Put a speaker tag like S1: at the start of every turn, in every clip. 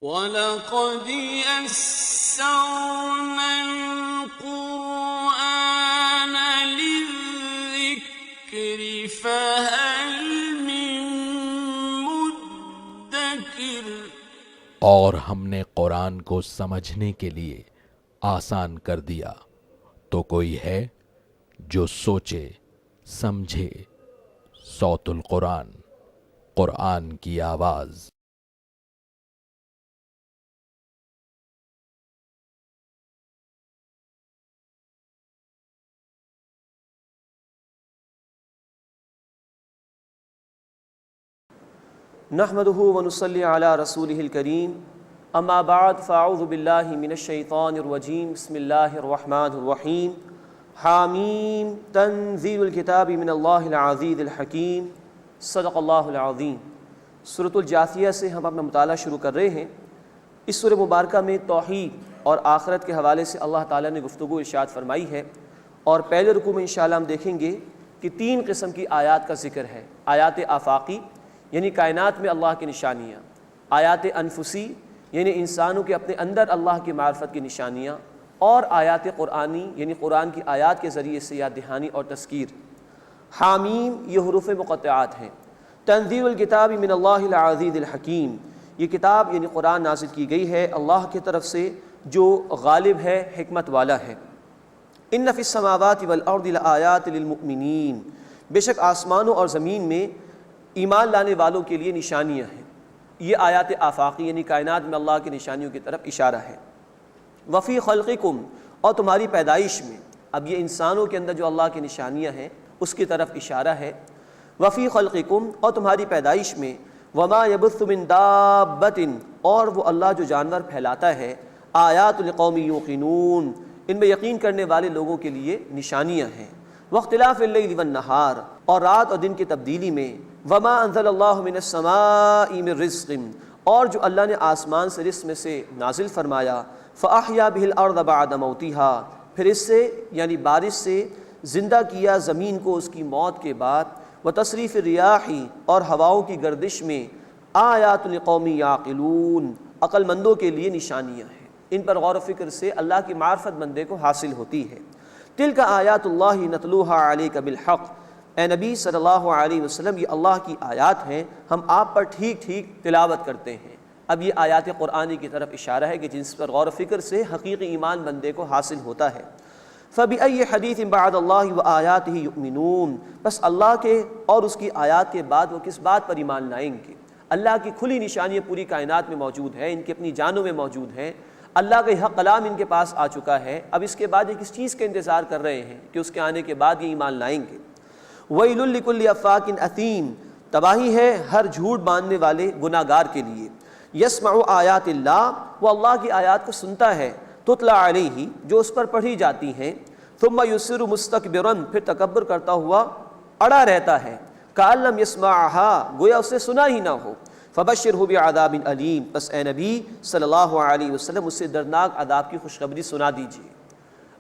S1: وَلَقَدْ يَسَّرْنَا الْقُرْآنَ لِلذِّكْرِ فَهَلْ مِن مُّدَّكِرٍ۔
S2: اور ہم نے قرآن کو سمجھنے کے لیے آسان کر دیا، تو کوئی ہے جو سوچے سمجھے۔ صوت القرآن، قرآن کی آواز۔
S3: نحمده ونصلي على رسوله الكريم اما بعد فاعوذ باللہ من الشیطان الرجیم بسم اللہ الرحمن الرحیم حامیم تنزیل الکتاب من اللہ العزیز الحکیم صدق اللہ العظیم۔ سورۃ الجاثیہ سے ہم اپنا مطالعہ شروع کر رہے ہیں۔ اس سورہ مبارکہ میں توحید اور آخرت کے حوالے سے اللہ تعالیٰ نے گفتگو ارشاد فرمائی ہے، اور پہلے رکوع میں انشاءاللہ ہم دیکھیں گے کہ 3 قسم کی آیات کا ذکر ہے۔ آیات آفاقی یعنی کائنات میں اللہ کی نشانیاں، آیات انفسی یعنی انسانوں کے اپنے اندر اللہ کی معرفت کی نشانیاں، اور آیات قرآنی یعنی قرآن کی آیات کے ذریعے سے یاد دہانی اور تذکیر۔ حامیم یہ حروف مقطعات ہیں۔ تنزیل الکتاب من اللہ العزیز الحکیم، یہ کتاب یعنی قرآن نازل کی گئی ہے اللہ کی طرف سے جو غالب ہے، حکمت والا ہے۔ ان فی السماوات والارض لآیات للمؤمنین، بے شک آسمانوں اور زمین میں ایمان لانے والوں کے لیے نشانیاں ہیں۔ یہ آیات آفاقی یعنی کائنات میں اللہ کی نشانیوں کی طرف اشارہ ہے۔ وفی خلقکم، اور تمہاری پیدائش میں، اب یہ انسانوں کے اندر جو اللہ کی نشانیاں ہیں اس کی طرف اشارہ ہے۔ وفی خلقکم، اور تمہاری پیدائش میں، وما یبث من دابۃ، اور وہ اللہ جو جانور پھیلاتا ہے، آیات لقوم یوقنون، ان میں یقین کرنے والے لوگوں کے لیے نشانیاں ہیں۔ واختلاف اللیل والنہار، اور رات اور دن کی تبدیلی میں، وما انزل اللہ من السماء من رزق، اور جو اللہ نے آسمان سے رزق میں سے نازل فرمایا، فاحیا بہ الارض بعد موتها، پھر اس سے یعنی بارش سے زندہ کیا زمین کو اس کی موت کے بعد، وتصریف الریاح، اور ہواؤں کی گردش میں، آیات لقوم یعقلون، عقل مندوں کے لیے نشانیاں ہیں۔ ان پر غور و فکر سے اللہ کی معرفت بندے کو حاصل ہوتی ہے۔ تلک آیات اللہ نتلوها علیک بالحق، اے نبی صلی اللہ علیہ وسلم یہ اللہ کی آیات ہیں، ہم آپ پر ٹھیک ٹھیک تلاوت کرتے ہیں۔ اب یہ آیات قرآنی کی طرف اشارہ ہے کہ جن پر غور و فکر سے حقیقی ایمان بندے کو حاصل ہوتا ہے۔ فَبِأَيِّ حَدِيثٍ بَعْدَ اللَّهِ وَآيَاتِهِ يُؤْمِنُونَ، بس اللہ کے اور اس کی آیات کے بعد وہ کس بات پر ایمان لائیں گے؟ اللہ کی کھلی نشانیاں پوری کائنات میں موجود ہیں، ان کی اپنی جانوں میں موجود ہیں۔ اللہ کا حق کلام ان کے پاس آ چکا ہے، اب اس کے بعد یہ کس چیز کا انتظار کر رہے ہیں کہ اس کے آنے کے بعد یہ ایمان لائیں گے۔ وَيْلٌ لِكُلِّ أَفَّاكٍ أَثِيمٍ، تباہی ہے ہر جھوٹ باندھنے والے گناہ گار کے لیے۔ يَسْمَعُ آیات اللہ، وہ اللہ کی آیات کو سنتا ہے، تُتْلَى عَلَيْهِ، جو اس پر پڑھی جاتی ہیں، ثُمَّ يُصِرُّ مُسْتَكْبِرًا، پھر تکبر کرتا ہوا اڑا رہتا ہے، كَأَن لَّمْ يَسْمَعْهَا، گویا اسے سنا ہی نہ ہو۔ فَبَشِّرْهُ بِعَذَابٍ أَلِيمٍ، بس اے نبی صلی اللہ علیہ وسلم اسے دردناک عذاب کی خوشخبری سنا دیجیے۔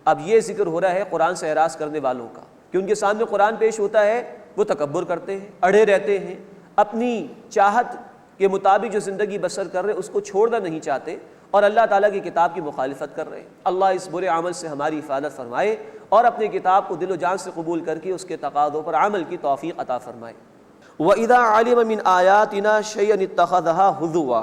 S3: اب یہ ذکر ہو رہا ہے قرآن سے اعراض کرنے والوں کا، کہ ان کے سامنے قرآن پیش ہوتا ہے، وہ تکبر کرتے ہیں، اڑے رہتے ہیں، اپنی چاہت کے مطابق جو زندگی بسر کر رہے اس کو چھوڑنا نہیں چاہتے، اور اللہ تعالیٰ کی کتاب کی مخالفت کر رہے ہیں۔ اللہ اس برے عمل سے ہماری حفاظت فرمائے، اور اپنی کتاب کو دل و جان سے قبول کر کے اس کے تقاضوں پر عمل کی توفیق عطا فرمائے۔ وَإِذَا عَلِمَ مِنْ آيَاتِنَا شَيْئًا اتَّخَذَهَا هُزُوًا،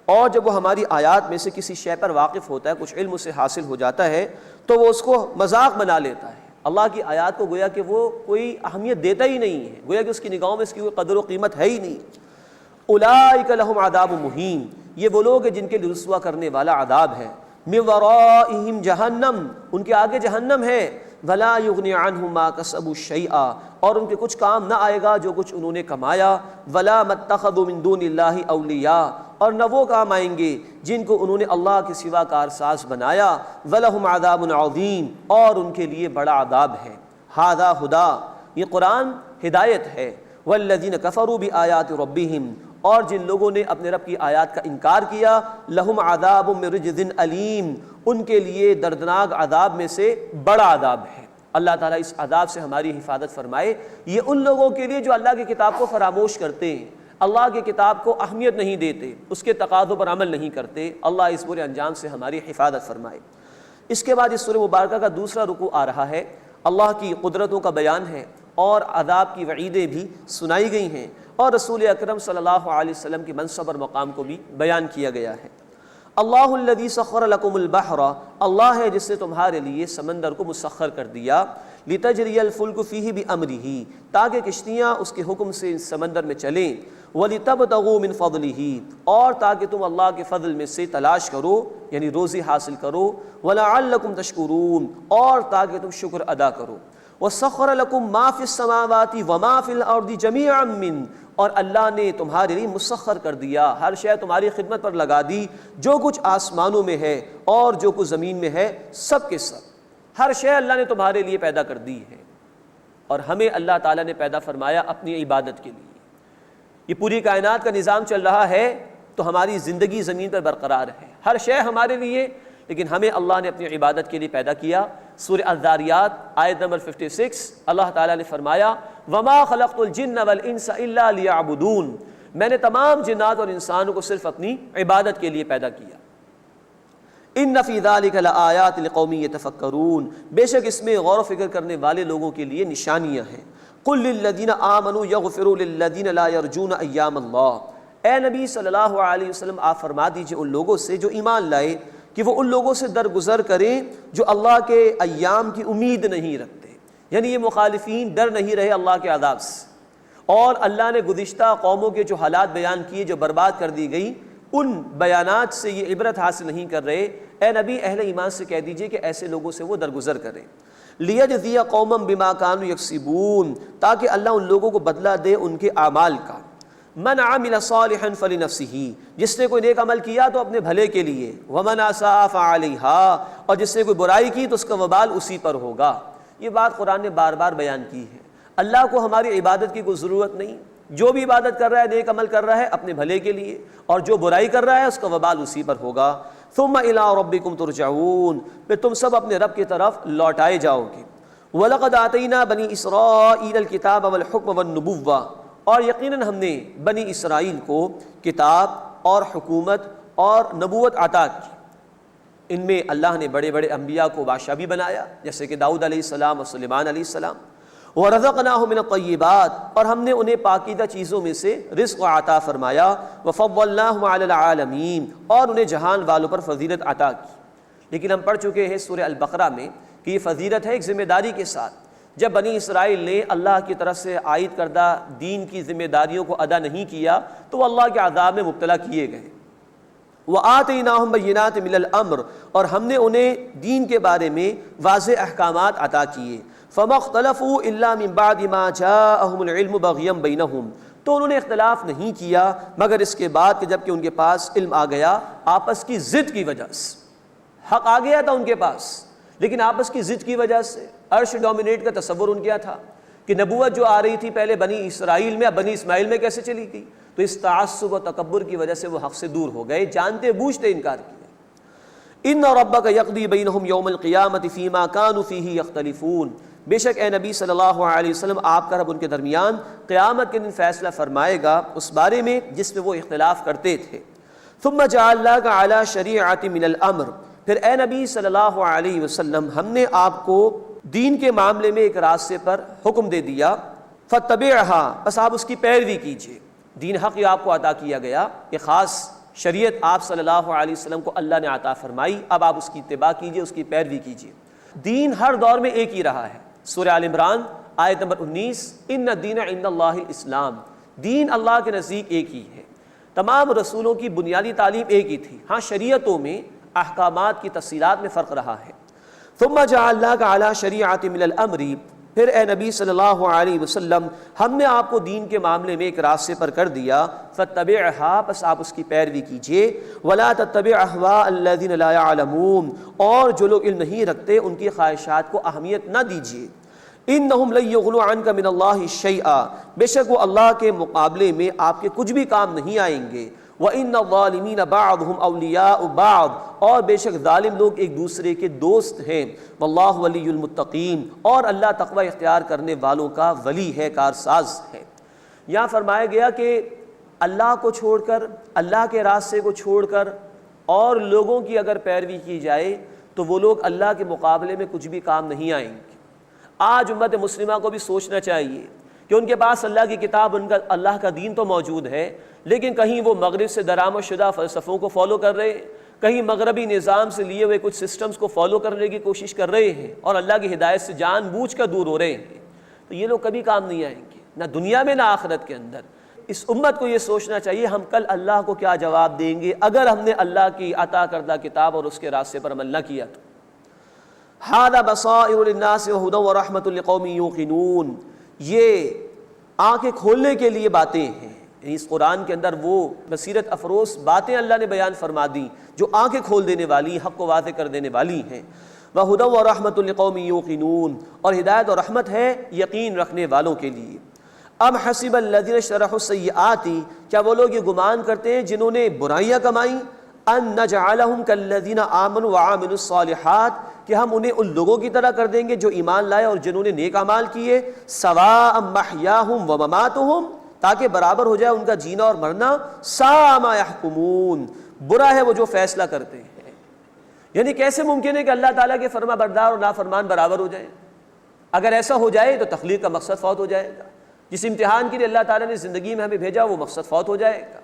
S3: اور جب وہ ہماری آیات میں سے کسی شے پر واقف ہوتا ہے، کچھ علم اسے حاصل ہو جاتا ہے، تو وہ اس کو مذاق بنا لیتا ہے۔ اللہ کی آیات کو گویا کہ وہ کوئی اہمیت دیتا ہی نہیں ہے، گویا کہ اس کی نگاہوں میں اس کی کوئی قدر و قیمت ہے ہی نہیں۔ اولئک لہم عذاب مہین، یہ وہ لوگ ہیں جن کے لیے رسوا کرنے والا عذاب ہے۔ من ورائہم جہنم، ان کے آگے جہنم ہے۔ ولا یغنی عنہم ما کسبوا شیئا، اور ان کے کچھ کام نہ آئے گا جو کچھ انہوں نے کمایا۔ ولا متخذوا من دون اللہ اولیاء، اور نہ وہ کام آئیں گے جن کو انہوں نے اللہ کے سوا کارساز بنایا۔ وَلَهُمْ عَذَابٌ عَظِيمٌ، اور ان کے لیے بڑا عذاب ہے۔ ھذا ھدیٰ، یہ قرآن ہدایت ہے۔ وَالَّذِينَ كَفَرُوا بِآيَاتِ رَبِّهِمْ، اور جن لوگوں نے اپنے رب کی آیات کا انکار کیا، لَهُمْ عَذَابٌ مِّن رِجْزٍ أَلِيمٌ، ان کے لیے دردناک عذاب میں سے بڑا عذاب ہے۔ اللہ تعالیٰ اس عذاب سے ہماری حفاظت فرمائے۔ یہ ان لوگوں کے لیے جو اللہ کی کتاب کو فراموش کرتے ہیں، اللہ کی کتاب کو اہمیت نہیں دیتے، اس کے تقاضوں پر عمل نہیں کرتے، اللہ اس برے انجام سے ہماری حفاظت فرمائے۔ اس کے بعد اس سورہ مبارکہ کا دوسرا رکوع آ رہا ہے، اللہ کی قدرتوں کا بیان ہے اور عذاب کی وعیدیں بھی سنائی گئی ہیں، اور رسول اکرم صلی اللہ علیہ وسلم کی منصب اور مقام کو بھی بیان کیا گیا ہے۔ اللہ الذی سخر لکم البحر، اللہ ہے جس نے تمہارے لیے سمندر کو مسخر کر دیا، لتجری الفلک فیہ بامرہ، تاکہ کشتیاں اس کے حکم سے اس سمندر میں چلیں، ولتبتغوا من فضلہ، اور تاکہ تم اللہ کے فضل میں سے تلاش کرو یعنی روزی حاصل کرو، ولعلکم تشکرون، اور تاکہ تم شکر ادا کرو، وسخر لکم ما فی السماوات وما فی الارض جمیعا من، اور اللہ نے تمہارے لیے مسخر کر دیا، ہر شے تمہاری خدمت پر لگا دی، جو کچھ آسمانوں میں ہے اور جو کچھ زمین میں ہے، سب کے سب ہر شے اللہ نے تمہارے لیے پیدا کر دی ہے، اور ہمیں اللہ تعالیٰ نے پیدا فرمایا اپنی عبادت کے لیے۔ یہ پوری کائنات کا نظام چل رہا ہے تو ہماری زندگی زمین پر برقرار ہے، ہر شے ہمارے لیے، لیکن ہمیں اللہ نے اپنی عبادت کے لیے پیدا کیا۔ سورہ الذاریات آیت نمبر 56 اللہ تعالیٰ نے فرمایا وَمَا خَلَقْتُ الْجِنَّ وَالْإِنسَ إِلَّا لِيَعْبُدُونَ، میں نے تمام جنات اور انسانوں کو صرف اپنی عبادت کے لیے پیدا کیا۔ إِنَّ فِي ذَلِكَ لَآيَاتٍ لِقَوْمٍ يَتَفَكَّرُونَ، بے شک اس میں غور و فکر کرنے والے لوگوں کے لیے نشانیاں ہیں۔ قُلْ لِلَّذِينَ آمَنُوا يَغْفِرُوا لِلَّذِينَ لَا يَرْجُونَ أَيَّامَ اللَّهِ، اے نبی صلی اللہ علیہ وسلم آپ فرما دیجئے ان لوگوں سے جو ایمان لائے کہ وہ ان لوگوں سے درگزر کریں جو اللہ کے ایام کی امید نہیں رکھتے، یعنی یہ مخالفین ڈر نہیں رہے اللہ کے عذاب سے، اور اللہ نے گزشتہ قوموں کے جو حالات بیان کیے جو برباد کر دی گئی، ان بیانات سے یہ عبرت حاصل نہیں کر رہے۔ اے نبی اہل ایمان سے کہہ دیجئے کہ ایسے لوگوں سے وہ درگزر کریں۔ لیجزی قوما بما كانوا یکسبون، تاکہ اللہ ان لوگوں کو بدلہ دے ان کے اعمال کا۔ من عمل صالحا فلنفسہ، جس نے کوئی نیک عمل کیا تو اپنے بھلے کے لیے، ومن اساء فعلیہا، اور جس نے کوئی برائی کی تو اس کا وبال اسی پر ہوگا۔ یہ بات قرآن نے بار بار بیان کی ہے، اللہ کو ہماری عبادت کی کوئی ضرورت نہیں، جو بھی عبادت کر رہا ہے نیک عمل کر رہا ہے اپنے بھلے کے لیے، اور جو برائی کر رہا ہے اس کا وبال اسی پر ہوگا۔ ثم الی ربکم ترجعون، پھر تم سب اپنے رب کی طرف لوٹائے جاؤ گے۔ وَلَقَدْ آتَيْنَا بَنِي إِسْرَائِيلَ الْكِتَابَ وَالْحُكْمَ وَالنُّبُوَّةَ، اور یقیناً ہم نے بنی اسرائیل کو کتاب اور حکومت اور نبوت عطا کی۔ ان میں اللہ نے بڑے بڑے انبیاء کو بادشاہ بھی بنایا، جیسے کہ داؤد علیہ السلام اور سلیمان علیہ السلام۔ وَرَزَقْنَاهُم مِّنَ الطَّيِّبَاتِ، اور ہم نے انہیں پاکیزہ چیزوں میں سے رزق عطا فرمایا۔ وَفَضَّلْنَاهُمْ عَلَى الْعَالَمِينَ، اور انہیں جہان والوں پر فضیلت عطا کی۔ لیکن ہم پڑھ چکے ہیں سورہ البقرہ میں کہ یہ فضیلت ہے ایک ذمہ داری کے ساتھ۔ جب بنی اسرائیل نے اللہ کی طرف سے عائد کردہ دین کی ذمہ داریوں کو ادا نہیں کیا تو وہ اللہ کے عذاب میں مبتلا کیے گئے۔ وَآتَيْنَاهُمْ بَيِّنَاتٍ مِّنَ الْأَمْرِ، اور ہم نے انہیں دین کے بارے میں واضح احکامات عطا کیے۔ فَمَا اخْتَلَفُوا إِلَّا مِن بَعْدِ مَا جَاءَهُمُ الْعِلْمُ بَغْيًا بَيْنَهُمْ، تو انہوں نے اختلاف نہیں کیا مگر اس کے بعد کہ جب کہ ان کے پاس علم آ گیا آپس کی ضد کی وجہ سے۔ حق آ گیا تھا ان کے پاس لیکن آپس کی ضد کی وجہ سے، عرش ڈومینیٹ کا تصور ان کیا تھا کہ نبوت جو آ رہی تھی پہلے بنی اسرائیل میں اب بنی اسماعیل میں کیسے چلی گئی، تو اس تعصب و تکبر کی وجہ سے وہ حق سے دور ہو گئے، جانتے بوجھتے انکار کیا۔ ان ربک یقضی بینہم یوم القیامۃ فیما کانوا فیہ یختلفون، بے شک اے نبی صلی اللہ علیہ وسلم آپ کا رب ان کے درمیان قیامت کے دن فیصلہ فرمائے گا اس بارے میں جس میں وہ اختلاف کرتے تھے۔ ثم جعلناک علی شریعۃ من الامر، پھر اے نبی صلی اللہ علیہ وسلم ہم نے آپ کو دین کے معاملے میں ایک راستے پر حکم دے دیا، فاتبعها، بس آپ اس کی پیروی کیجیے۔ دین حق یہ آپ کو عطا کیا گیا، ایک خاص شریعت آپ صلی اللہ علیہ وسلم کو اللہ نے عطا فرمائی، اب آپ اس کی اتباع کیجیے، اس کی پیروی کیجیے۔ دین ہر دور میں ایک ہی رہا ہے۔ سورہ آل عمران آیت نمبر 19، ان الدین عند اللہ الاسلام، دین اللہ کے نزدیک ایک ہی ہے۔ تمام رسولوں کی بنیادی تعلیم ایک ہی تھی، ہاں شریعتوں میں احکامات کی تفصیلات میں فرق رہا ہے۔ ثم جعلناک علی شریعۃ من الامر، پھر اے نبی صلی اللہ علیہ وسلم ہم نے آپ کو دین کے معاملے میں ایک راستے پر کر دیا، فاتبعها، بس آپ اس کی پیروی کیجیے، ولا تتبع اهواء الذین لا يعلمون، اور جو لوگ علم نہیں رکھتے ان کی خواہشات کو اہمیت نہ دیجیے۔ انہم لن یغنوا عنک من اللہ شیئا، بے شک وہ اللہ کے مقابلے میں آپ کے کچھ بھی کام نہیں آئیں گے۔ وَإِنَّ الظَّالِمِينَ بَعْضُهُمْ أَوْلِيَاءُ بَعْضٍ، اور بے شک ظالم لوگ ایک دوسرے کے دوست ہیں۔ وَاللَّهُ وَلِيُّ الْمُتَّقِينَ، اور اللہ تقوی اختیار کرنے والوں کا ولی ہے، کارساز ہے۔ یہاں فرمایا گیا کہ اللہ کو چھوڑ کر، اللہ کے راستے کو چھوڑ کر اور لوگوں کی اگر پیروی کی جائے تو وہ لوگ اللہ کے مقابلے میں کچھ بھی کام نہیں آئیں گے۔ آج امت مسلمہ کو بھی سوچنا چاہیے کہ ان کے پاس اللہ کی کتاب، ان کا اللہ کا دین تو موجود ہے، لیکن کہیں وہ مغرب سے درآمد شدہ فلسفوں کو فالو کر رہے ہیں، کہیں مغربی نظام سے لیے ہوئے کچھ سسٹمز کو فالو کرنے کی کوشش کر رہے ہیں اور اللہ کی ہدایت سے جان بوجھ کر دور ہو رہے ہیں، تو یہ لوگ کبھی کام نہیں آئیں گے، نہ دنیا میں نہ آخرت کے اندر۔ اس امت کو یہ سوچنا چاہیے ہم کل اللہ کو کیا جواب دیں گے اگر ہم نے اللہ کی عطا کردہ کتاب اور اس کے راستے پر عمل نہ کیا تو۔ ھذا بصائر للناس وہدی ورحمۃ لقوم یوقنون، یہ آنکھیں کھولنے کے لیے باتیں ہیں، یعنی اس قرآن کے اندر وہ بصیرت افروز باتیں اللہ نے بیان فرما دی جو آنکھیں کھول دینے والی، حق کو واضح کر دینے والی ہیں۔ وہدی ورحمۃ لقوم یوقنون، اور ہدایت اور رحمت ہے یقین رکھنے والوں کے لیے۔ ام حسب الذین اجترحوا السیئات، کیا وہ لوگ یہ گمان کرتے ہیں جنہوں نے برائیاں کمائیں، ان نجعلہم کالذین آمنوا وعملوا الصالحات، کہ ہم انہیں ان لوگوں کی طرح کر دیں گے جو ایمان لائے اور جنہوں نے نیک اعمال کیے، سواء محیاہم ومماتہم، تاکہ برابر ہو جائے ان کا جینا اور مرنا، ساء ما یحکمون، برا ہے وہ جو فیصلہ کرتے ہیں۔ یعنی کیسے ممکن ہے کہ اللہ تعالیٰ کے فرما بردار اور نافرمان برابر ہو جائیں؟ اگر ایسا ہو جائے تو تخلیق کا مقصد فوت ہو جائے گا، جس امتحان کے لیے اللہ تعالیٰ نے زندگی میں ہمیں بھیجا وہ مقصد فوت ہو جائے گا۔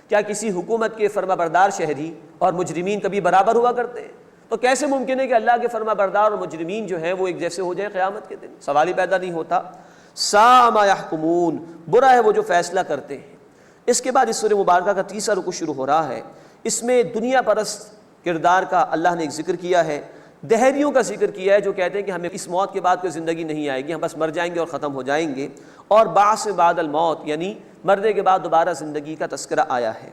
S3: کیا کسی حکومت کے فرما بردار شہری اور مجرمین کبھی برابر ہوا کرتے ہیں؟ تو کیسے ممکن ہے کہ اللہ کے فرما بردار اور مجرمین جو ہیں وہ ایک جیسے ہو جائیں قیامت کے دن؟ سوال ہی پیدا نہیں ہوتا۔ ساء ما یحکمون، برا ہے وہ جو فیصلہ کرتے ہیں۔ اس کے بعد اس سورہ مبارکہ کا تیسرا رکوع شروع ہو رہا ہے، اس میں دنیا پرست کردار کا اللہ نے ایک ذکر کیا ہے، دہریوں کا ذکر کیا ہے جو کہتے ہیں کہ ہمیں اس موت کے بعد کوئی زندگی نہیں آئے گی، ہم بس مر جائیں گے اور ختم ہو جائیں گے، اور بعث بعد الموت یعنی مرنے کے بعد دوبارہ زندگی کا تذکرہ آیا ہے۔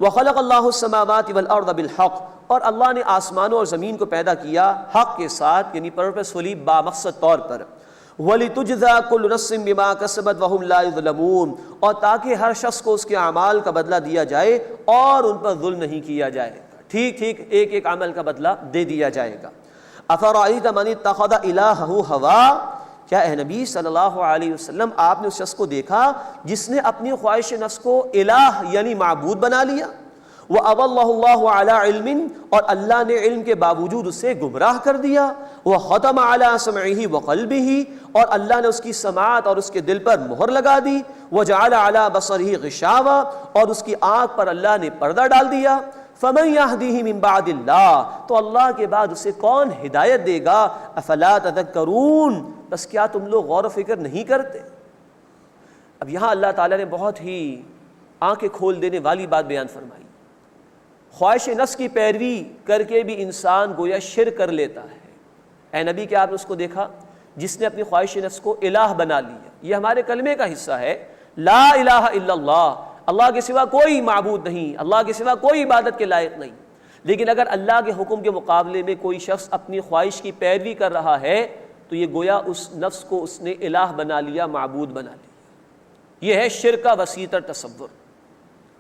S3: وَخَلَقَ اللَّهُ السَّمَاوَاتِ وَالْأَرْضَ بِالْحَقِّ، اور اللہ نے آسمانوں اور زمین کو پیدا کیا حق کے ساتھ، یعنی پرپسفلی، بامقصد طور پر۔ وَلِتُجْزَىٰ كُلُّ نَفْسٍ بِمَا كَسَبَتْ وَهُمْ لَا يُظْلَمُونَ، اور تاکہ ہر شخص کو اس کے اعمال کا بدلہ دیا جائے اور ان پر ظلم نہیں کیا جائے گا، ٹھیک ٹھیک ایک ایک عمل کا بدلہ دے دیا جائے گا۔ أَفَرَأَيْتَ مَنِ اتَّخَذَ إِلَٰهَهُ هَوَاهُ، کیا اے نبی صلی اللہ علیہ وسلم آپ نے اس شخص کو دیکھا جس نے اپنی خواہش نفس کو الہ یعنی معبود بنا لیا؟ وَأَضَلَّهُ اللَّهُ عَلَىٰ عِلْمٍ، اور اللہ نے علم کے باوجود اسے گمراہ کر دیا۔ وَخَتَمَ عَلَىٰ سَمْعِهِ وَقَلْبِهِ، اور اللہ نے اس کی سماعت اور اس کے دل پر مہر لگا دی۔ وَجَعَلَ عَلَىٰ بَصَرِهِ غِشَاوَةً، اور اس کی آنکھ پر اللہ نے پردہ ڈال دیا۔ فَمَن يَهْدِيهِ مِن بَعْدِ اللَّهِ، تو اللہ کے بعد اسے کون ہدایت دے گا؟ أَفَلَا تَذَكَّرُونَ، بس کیا تم لوگ غور و فکر نہیں کرتے؟ اب یہاں اللہ تعالیٰ نے بہت ہی آنکھیں کھول دینے والی بات بیان فرمائی۔ خواہش نفس کی پیروی کر کے بھی انسان گویا شرک کر لیتا ہے۔ اے نبی، کیا آپ نے اس کو دیکھا جس نے اپنی خواہش نفس کو الہ بنا لیا؟ یہ ہمارے کلمے کا حصہ ہے، لا الہ الا اللہ، اللہ کے سوا کوئی معبود نہیں، اللہ کے سوا کوئی عبادت کے لائق نہیں۔ لیکن اگر اللہ کے حکم کے مقابلے میں کوئی شخص اپنی خواہش کی پیروی کر رہا ہے تو یہ گویا اس نفس کو اس نے الہ بنا لیا، معبود بنا لیا۔ یہ ہے شرک کا وسیع تر تصور۔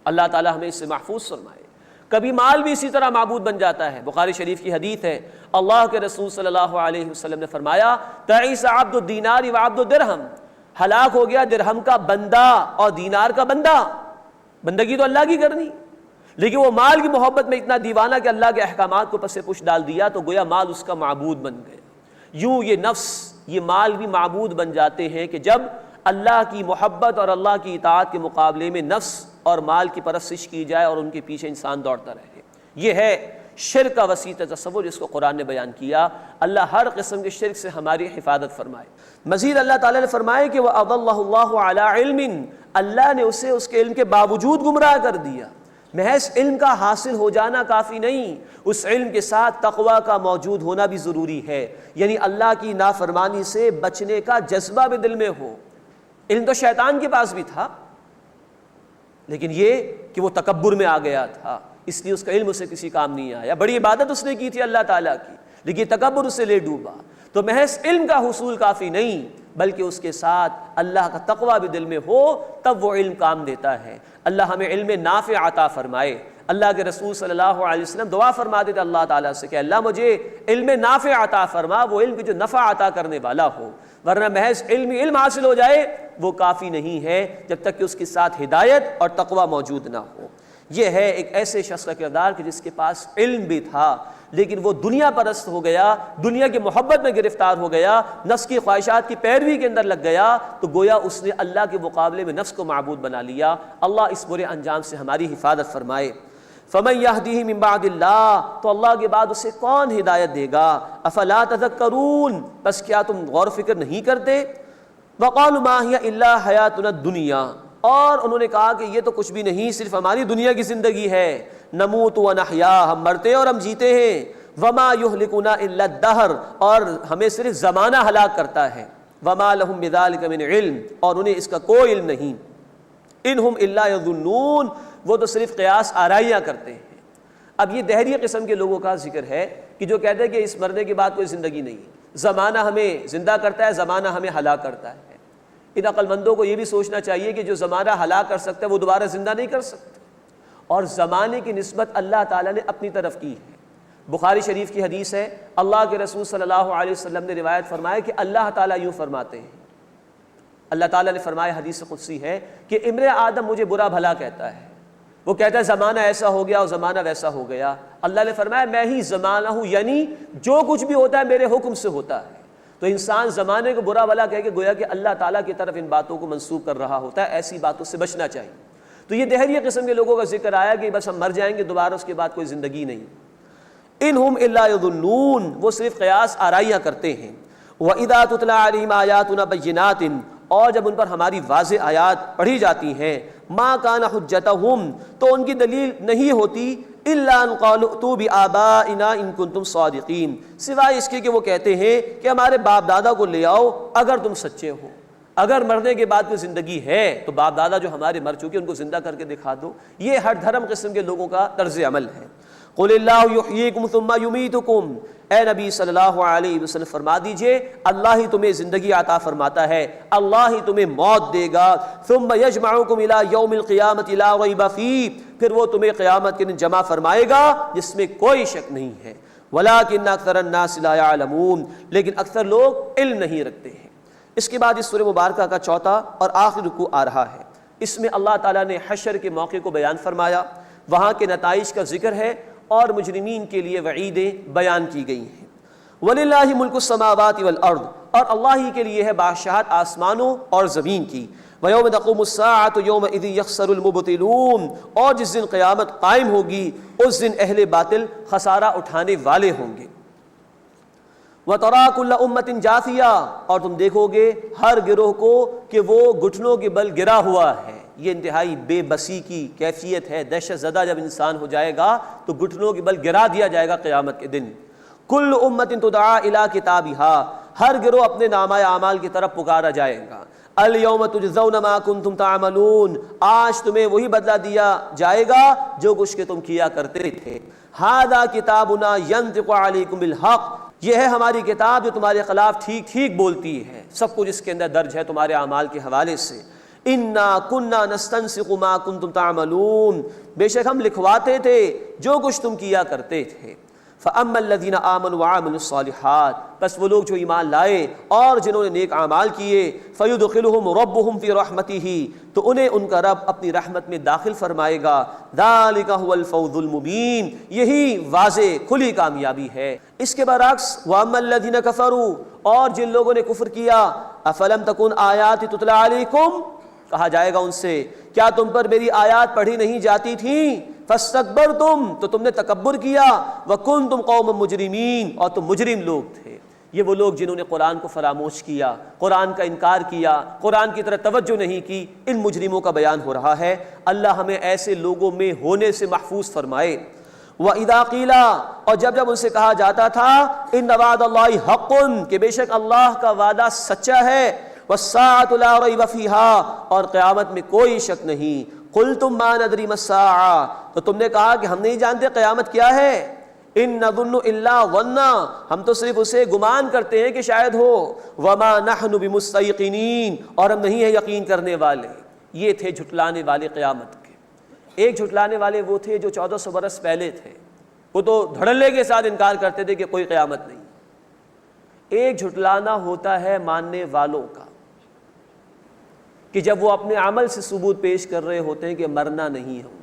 S3: اللہ تعالیٰ ہمیں اس سے محفوظ فرمائے۔ کبھی مال بھی اسی طرح معبود بن جاتا ہے۔ بخاری شریف کی حدیث ہے، اللہ کے رسول صلی اللہ علیہ وسلم نے فرمایا، تعیس عبد الدینار وعبد الدرہم، ہلاک ہو گیا درہم کا بندہ اور دینار کا بندہ۔ بندگی تو اللہ کی کرنی، لیکن وہ مال کی محبت میں اتنا دیوانہ کہ اللہ کے احکامات کو پس پش ڈال دیا تو گویا مال اس کا معبود بن گیا۔ یوں یہ نفس، یہ مال بھی معبود بن جاتے ہیں کہ جب اللہ کی محبت اور اللہ کی اطاعت کے مقابلے میں نفس اور مال کی پرستش کی جائے اور ان کے پیچھے انسان دوڑتا رہے۔ یہ ہے شرک کا وسیع تصور جس کو قرآن نے بیان کیا۔ اللہ ہر قسم کے شرک سے ہماری حفاظت فرمائے۔ مزید اللہ تعالیٰ نے فرمایا کہ وَأَضَلَّهُ اللَّهُ عَلَىٰ عِلْمٍ، اللہ نے اسے اس کے علم کے باوجود گمراہ کر دیا۔ محض علم کا حاصل ہو جانا کافی نہیں، اس علم کے ساتھ تقوی کا موجود ہونا بھی ضروری ہے، یعنی اللہ کی نافرمانی سے بچنے کا جذبہ بھی دل میں ہو۔ علم تو شیطان کے پاس بھی تھا، لیکن یہ کہ وہ تکبر میں آ گیا تھا، اس لیے اس کا علم اسے کسی کام نہیں آیا۔ بڑی عبادت اس نے کی تھی اللہ تعالیٰ کی، لیکن تکبر اسے لے ڈوبا۔ تو محض علم کا حصول کافی نہیں، بلکہ اس کے ساتھ اللہ کا تقوی بھی دل میں ہو، تب وہ علم کام دیتا ہے۔ اللہ ہمیں علم نافع عطا فرمائے، اللہ کے رسول صلی اللہ علیہ وسلم دعا فرماتے تھے اللہ تعالیٰ سے کہ اللہ مجھے علم نافع عطا فرما، وہ علم کی جو نفع عطا کرنے والا ہو، ورنہ محض علم حاصل ہو جائے وہ کافی نہیں ہے جب تک کہ اس کے ساتھ ہدایت اور تقوی موجود نہ ہو۔ یہ ہے ایک ایسے شخص کا کردار کہ جس کے پاس علم بھی تھا لیکن وہ دنیا پرست ہو گیا، دنیا کی محبت میں گرفتار ہو گیا، نفس کی خواہشات کی پیروی کے اندر لگ گیا، تو گویا اس نے اللہ کے مقابلے میں نفس کو معبود بنا لیا۔ اللہ اس برے انجام سے ہماری حفاظت فرمائے۔ فَمَن يَهْدِهِ مِن بَعْدِ اللَّهِ، تو اللہ کے بعد اسے کون ہدایت دے گا؟ أَفَلَا تَذَكَّرُونَ، بس کیا تم غور و فکر نہیں کرتے؟ وَقَالُوا مَا هِيَ إِلَّا حَيَاتُنَا الدُّنْيَا، اور انہوں نے کہا کہ یہ تو کچھ بھی نہیں، صرف ہماری دنیا کی زندگی ہے، نموت و نحیا، ہم مرتے اور ہم جیتے ہیں، وما یہلکنا الا الدہر، اور ہمیں صرف زمانہ ہلاک کرتا ہے، وما لہم بذلک من علم، اور انہیں اس کا کوئی علم نہیں، انہم الا یظنون، وہ تو صرف قیاس آرائیاں کرتے ہیں۔ اب یہ دہری قسم کے لوگوں کا ذکر ہے کہ جو کہتے ہیں کہ اس مرنے کے بعد کوئی زندگی نہیں ہے، زمانہ ہمیں زندہ کرتا ہے، زمانہ ہمیں ہلاک کرتا ہے۔ ان عقل مندوں کو یہ بھی سوچنا چاہیے کہ جو زمانہ ہلاک کر سکتا ہے وہ دوبارہ زندہ نہیں کر سکتا، اور زمانے کی نسبت اللہ تعالیٰ نے اپنی طرف کی ہے۔ بخاری شریف کی حدیث ہے، اللہ کے رسول صلی اللہ علیہ وسلم نے روایت فرمایا کہ اللہ تعالیٰ یوں فرماتے ہیں، اللہ تعالیٰ نے فرمایا، حدیث قدسی ہے کہ ابن آدم مجھے برا بھلا کہتا ہے، وہ کہتا ہے زمانہ ایسا ہو گیا اور زمانہ ویسا ہو گیا، اللہ نے فرمایا میں ہی زمانہ ہوں، یعنی جو کچھ بھی ہوتا ہے میرے حکم سے ہوتا ہے۔ تو انسان زمانے کو برا بھلا کہہ کے گویا کہ اللہ تعالیٰ کی طرف ان باتوں کو منسوب کر رہا ہوتا ہے، ایسی باتوں سے بچنا چاہیے۔ تو یہ دہریہ قسم کے لوگوں کا ذکر آیا کہ بس ہم مر جائیں گے دوبارہ اس کے بعد کوئی زندگی نہیں، انہم الا یظنون، وہ صرف قیاس آرائیاں کرتے ہیں۔ وَإِذَا تُتْلَىٰ عَلَيْهِمْ آيَاتُنَا بَيِّنَاتٍ، اور جب ان پر ہماری واضح آیات پڑھی جاتی ہیں، مَا كَانَ حُجَّتُهُمْ، تو ان کی دلیل نہیں ہوتی، إِلَّا أَن قَالُوا ائْتُوا بِآبَائِنَا إِن كُنتُمْ صَادِقِينَ، سوائے اس کے کہ وہ کہتے ہیں کہ ہمارے باپ دادا کو لے آؤ اگر تم سچے ہو، اگر مرنے کے بعد کوئی زندگی ہے تو باپ دادا جو ہمارے مر چکے ان کو زندہ کر کے دکھا دو۔ یہ ہر دھرم قسم کے لوگوں کا طرز عمل ہے۔ قُلِ اللَّهُ يُحْيِيكُمْ ثُمَّ يُمِيتُكُمْ، اے نبی صلی اللہ علیہ وسلم فرما دیجئے اللہ ہی تمہیں زندگی عطا فرماتا ہے، اللہ ہی تمہیں موت دے گا، ثُمَّ يَجْمَعُكُمْ إِلَى يَوْمِ الْقِيَامَةِ لَا رَيْبَ فِيهِ، پھر وہ تمہیں قیامت کے دن جمع فرمائے گا جس میں کوئی شک نہیں ہے۔ وَلَٰكِنَّ أَكْثَرَ النَّاسِ لَا يَعْلَمُونَ، لیکن اکثر لوگ علم نہیں رکھتے ہیں۔ اس کے بعد اس سورہ مبارکہ کا چوتھا اور آخری رکوع آ رہا ہے، اس میں اللہ تعالیٰ نے حشر کے موقع کو بیان فرمایا، وہاں کے نتائج کا ذکر ہے اور مجرمین کے لیے وعیدیں بیان کی گئی ہیں۔ وَلِلَّهِ مُلْكُ السَّمَاوَاتِ وَالْأَرْضِ، اور اللہ ہی کے لیے ہے بادشاہت آسمانوں اور زمین کی۔ وَيَوْمَ تَقُومُ السَّاعَةُ يَوْمَئِذٍ يَخْسَرُ الْمُبْطِلُونَ، اور جس دن قیامت قائم ہوگی اس دن اہل باطل خسارہ اٹھانے والے ہوں گے۔ وَتَرَىٰ كُلَّ أُمَّةٍ جَاثِيَةً، اور تم دیکھو گے ہر گروہ کو کہ وہ گھٹنوں کے بل گرا ہوا ہے۔ یہ انتہائی بے بسی کی کیفیت ہے، دہشت زدہ جب انسان ہو جائے گا تو گھٹنوں کے بل گرا دیا جائے گا قیامت کے دن۔ کل امت تدعا الی کتابہا، ہر گروہ اپنے نامہ اعمال کی طرف پکارا جائے گا۔ الیوم تجزون ما کنتم تعملون، آج تمہیں وہی بدلہ دیا جائے گا جو کچھ کہ تم کیا کرتے تھے۔ ھذا کتابنا ینطق علیکم بالحق، یہ ہے ہماری کتاب جو تمہارے خلاف ٹھیک ٹھیک بولتی ہے، سب کچھ اس کے اندر درج ہے تمہارے اعمال کے حوالے سے۔ انا کنا نستنسخ ما کنتم تعملون، بے شک ہم لکھواتے تھے جو کچھ تم کیا کرتے تھے۔ فَأَمَّا الَّذِينَ آمَنُوا وَعَمِلُوا الصَّالِحَاتِ، بس وہ لوگ جو ایمان لائے اور جنہوں نے نیک اعمال کیے، فَيُدْخِلُهُمْ رَبُّهُمْ فِي رَحْمَتِهِ، تو انہیں ان کا رب اپنی رحمت میں داخل فرمائے گا۔ ذَلِكَ هُوَ الْفَوْزُ الْمُبِينُ، یہی واضح کھلی کامیابی ہے۔ اس کے برعکس وَأَمَّا الَّذِينَ كَفَرُوا، اور جن لوگوں نے کفر کیا، أَفَلَمْ تَكُنْ آيَاتِي تُتْلَىٰ عَلَيْكُمْ، کہا جائے گا ان سے کیا تم پر میری آیات پڑھی نہیں جاتی تھیں؟ فاستکبرتم، تو تم نے تکبر کیا، وکنتم قوما مجرمین، اور تم مجرم لوگ تھے۔ یہ وہ لوگ جنہوں نے قرآن کو فراموش کیا، قرآن کا انکار کیا، قرآن کی طرف توجہ نہیں کی، ان مجرموں کا بیان ہو رہا ہے۔ اللہ ہمیں ایسے لوگوں میں ہونے سے محفوظ فرمائے۔ وَإِذَا قِيلَ، اور جب ان سے کہا جاتا تھا إِنَّ وَعْدَ اللَّهِ حَقٌّ، کہ بے شک اللہ کا وعدہ سچا ہے، وَالسَّاعَةُ لَا رَيْبَ فِيهَا، اور قیامت میں کوئی شک نہیں، قُلْتُم مَّا نَدْرِي مَا السَّاعَةُ، تو تم نے کہا کہ ہم نہیں جانتے قیامت کیا ہے۔ إِن نَظُنُّ إِلَّا ظَنًّا، ہم تو صرف اسے گمان کرتے ہیں کہ شاید ہو، وَمَا نَحْنُ بِمُسْتَيْقِنِينَ، اور ہم نہیں ہیں یقین کرنے والے۔ یہ تھے جھٹلانے والے قیامت کے۔ ایک جھٹلانے والے وہ تھے جو 1400 برس پہلے تھے، وہ تو دھڑلے کے ساتھ انکار کرتے تھے کہ کوئی قیامت نہیں۔ ایک جھٹلانا ہوتا ہے ماننے والوں کا، کہ جب وہ اپنے عمل سے ثبوت پیش کر رہے ہوتے ہیں کہ مرنا نہیں ہے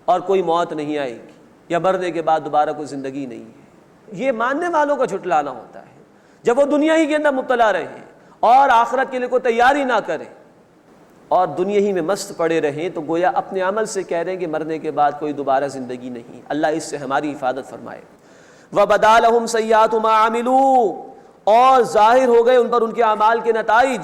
S3: اور کوئی موت نہیں آئے گی، یا مرنے کے بعد دوبارہ کوئی زندگی نہیں ہے، یہ ماننے والوں کا جھٹلانا ہوتا ہے۔ جب وہ دنیا ہی کے اندر مبتلا رہیں اور آخرت کے لیے کوئی تیاری نہ کریں اور دنیا ہی میں مست پڑے رہیں، تو گویا اپنے عمل سے کہہ رہے ہیں کہ مرنے کے بعد کوئی دوبارہ زندگی نہیں۔ اللہ اس سے ہماری حفاظت فرمائے۔ وَبَدَا لَهُمْ سَيِّئَاتُ مَا عَمِلُوا، اور ظاہر ہو گئے ان پر ان کے اعمال کے نتائج،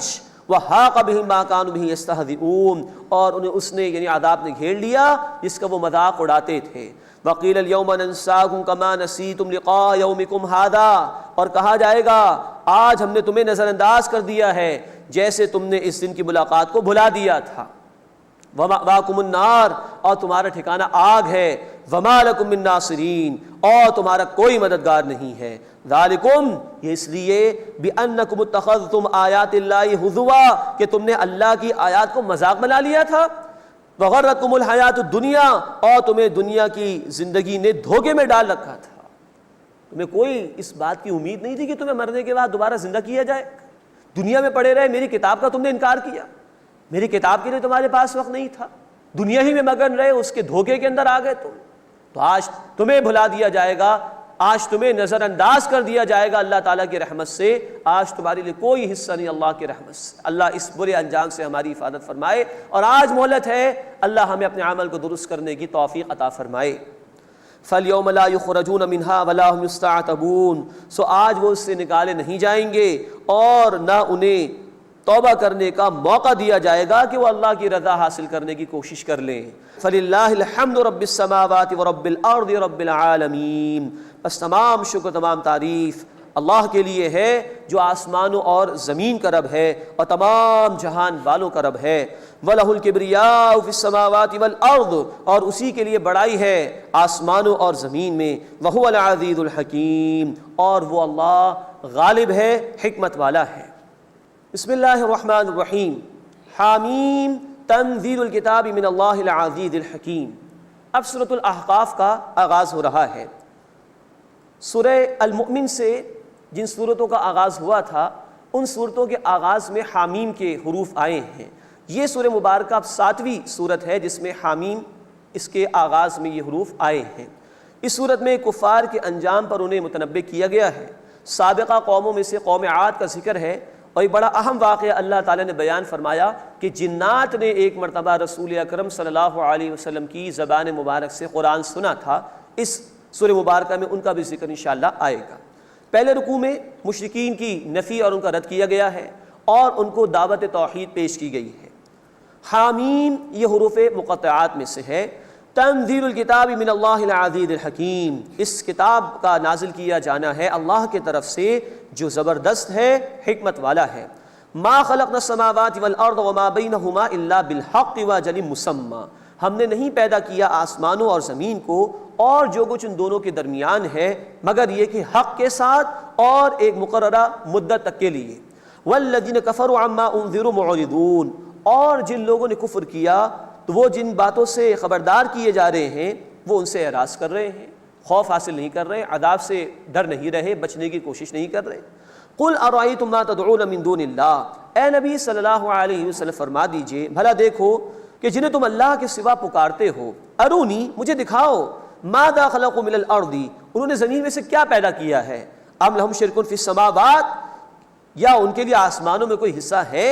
S3: وَحَاقَ بِهِم مَا كَانُوا بِهِ يَسْتَهْزِئُونَ، اور انہیں اس نے یعنی عذاب نے گھیر لیا جس کا وہ مذاق اڑاتے تھے۔ وَقِيلَ الْيَوْمَ نَنسَاكُمْ كَمَا نَسِيتُمْ لِقَاءَ يَوْمِكُمْ هَذَا، اور کہا جائے گا آج ہم نے تمہیں نظر انداز کر دیا ہے جیسے تم نے اس دن کی ملاقات کو بھلا دیا تھا۔ وَمَأْوَاكُمُ النَّارُ، اور تمہارا ٹھکانہ آگ ہے۔ وَمَا لَكُم مِّن نَّاصِرِينَ، اور تمہارا کوئی مددگار نہیں ہے۔ ذَلِكُمْ، یہ اس لیے بِأَنَّكُمُ اتَّخَذْتُمْ آيَاتِ اللَّهِ هُزُوًا، کہ تم نے اللہ کی آیات کو مذاق بنا لیا تھا۔ وَغَرَّتْكُمُ الْحَيَاةُ الدُّنْيَا، اور تمہیں دنیا کی زندگی نے دھوکے میں ڈال رکھا تھا۔ تمہیں کوئی اس بات کی امید نہیں تھی کہ تمہیں مرنے کے بعد دوبارہ زندہ کیا جائے۔ دنیا میں پڑے رہے، میری کتاب کا تم نے انکار کیا، میری کتاب کے لیے تمہارے پاس وقت نہیں تھا، دنیا ہی میں مگن رہے، اس کے دھوکے کے اندر آ گئے تم، تو آج تمہیں بھلا دیا جائے گا، آج تمہیں نظر انداز کر دیا جائے گا اللہ تعالیٰ کی رحمت سے۔ آج تمہارے لیے کوئی حصہ نہیں اللہ کی رحمت سے۔ اللہ اس برے انجام سے ہماری حفاظت فرمائے، اور آج مہلت ہے، اللہ ہمیں اپنے عمل کو درست کرنے کی توفیق عطا فرمائے۔ فَالْيَوْمَ لَا يُخْرَجُونَ مِنْهَا وَلَا هُمْ يُسْتَعْتَبُونَ، سو آج وہ اس سے نکالے نہیں جائیں گے اور نہ انہیں توبہ کرنے کا موقع دیا جائے گا کہ وہ اللہ کی رضا حاصل کرنے کی کوشش کر لیں۔ فَلِلَّهِ الْحَمْدُ رَبِّ السَّمَاوَاتِ وَرَبِّ الْأَرْضِ رَبِّ الْعَالَمِينَ، بس تمام شکر تمام تعریف اللہ کے لیے ہے جو آسمانوں اور زمین کا رب ہے اور تمام جہان والوں کا رب ہے۔ وَلَهُ الْكِبْرِيَاءُ فِي السَّمَاوَاتِ وَالْأَرْضِ، اور اسی کے لیے بڑائی ہے آسمانوں اور زمین میں۔ وَهُوَ الْعَزِيزُ الْحَكِيمُ، اور وہ اللہ غالب ہے، حکمت والا ہے۔ بسم اللہ الرحمن الرحیم۔ حامیم تنزیل الکتاب من اللہ العزیز الحکیم۔ اب سورۃ الاحقاف کا آغاز ہو رہا ہے۔ سورہ المؤمن سے جن صورتوں کا آغاز ہوا تھا ان صورتوں کے آغاز میں حامیم کے حروف آئے ہیں۔ یہ سورہ مبارکہ اب 7ویں صورت ہے جس میں حامیم اس کے آغاز میں یہ حروف آئے ہیں۔ اس صورت میں کفار کے انجام پر انہیں متنبہ کیا گیا ہے۔ سابقہ قوموں میں سے قوم عاد کا ذکر ہے، اور ایک بڑا اہم واقعہ اللہ تعالیٰ نے بیان فرمایا کہ جنات نے ایک مرتبہ رسول اکرم صلی اللہ علیہ وسلم کی زبان مبارک سے قرآن سنا تھا۔ اس سورہ مبارکہ میں ان کا بھی ذکر انشاءاللہ آئے گا۔ پہلے رکوع میں مشرکین کی نفی اور ان کا رد کیا گیا ہے اور ان کو دعوت توحید پیش کی گئی ہے۔ حامیم یہ حروف مقطعات میں سے ہے۔ تنزیل الکتاب من اللہ العزیز الحکیم، اس کتاب کا نازل کیا جانا ہے اللہ کی طرف سے جو زبردست ہے، حکمت والا ہے۔ ما خلقنا السماوات والارض وما بینہما الا بالحق واجل مسمى، ہم نے نہیں پیدا کیا آسمانوں اور زمین کو اور جو کچھ ان دونوں کے درمیان ہے مگر یہ کہ حق کے ساتھ اور ایک مقررہ مدت تک کے لیے۔ والذین کفروا عما انذروا معرضون، اور جن لوگوں نے کفر کیا تو وہ جن باتوں سے خبردار کیے جا رہے ہیں وہ ان سے اعراض کر رہے ہیں، خوف حاصل نہیں کر رہے، عذاب سے ڈر نہیں رہے، بچنے کی کوشش نہیں کر رہے۔ قل ارأیتم ما تدعون من دون اللہ، اے نبی صلی اللہ علیہ وسلم فرما دیجئے بھلا دیکھو کہ جنہیں تم اللہ کے سوا پکارتے ہو، ارونی مجھے دکھاؤ، ماذا خلقوا من الارض انہوں نے زمین میں سے کیا پیدا کیا ہے، ام لہم شرک فی السماوات یا ان کے لیے آسمانوں میں کوئی حصہ ہے،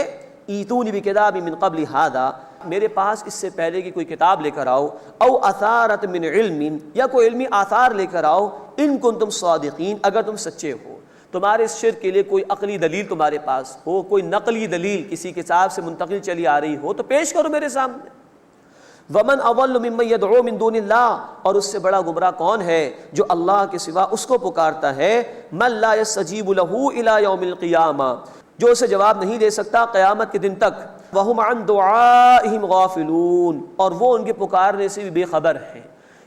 S3: ایتونی بکتاب من قبل ھذا میرے پاس اس سے پہلے کی کوئی کتاب لے کر آؤ، او اثارت من علم یا کوئی علمی آثار لے کر آؤ، ان کنتم صادقین اگر تم سچے ہو، تمہارے اس شرک کے لیے کوئی عقلی دلیل تمہارے پاس ہو، کوئی نقلی دلیل کسی کتاب سے منتقل چلی آ رہی ہو تو پیش کرو میرے سامنے۔ ومن اضل ممن يدعو من دون اللہ، اور اس سے بڑا گمراہ کون ہے جو اللہ کے سوا اس کو پکارتا ہے، من لا يستجیب له الى یوم القیامہ جو اسے جواب نہیں دے سکتا قیامت کے دن تک، وہم عن دعائهم غافلون اور وہ ان کے پکارنے سے بھی بے خبر ہیں۔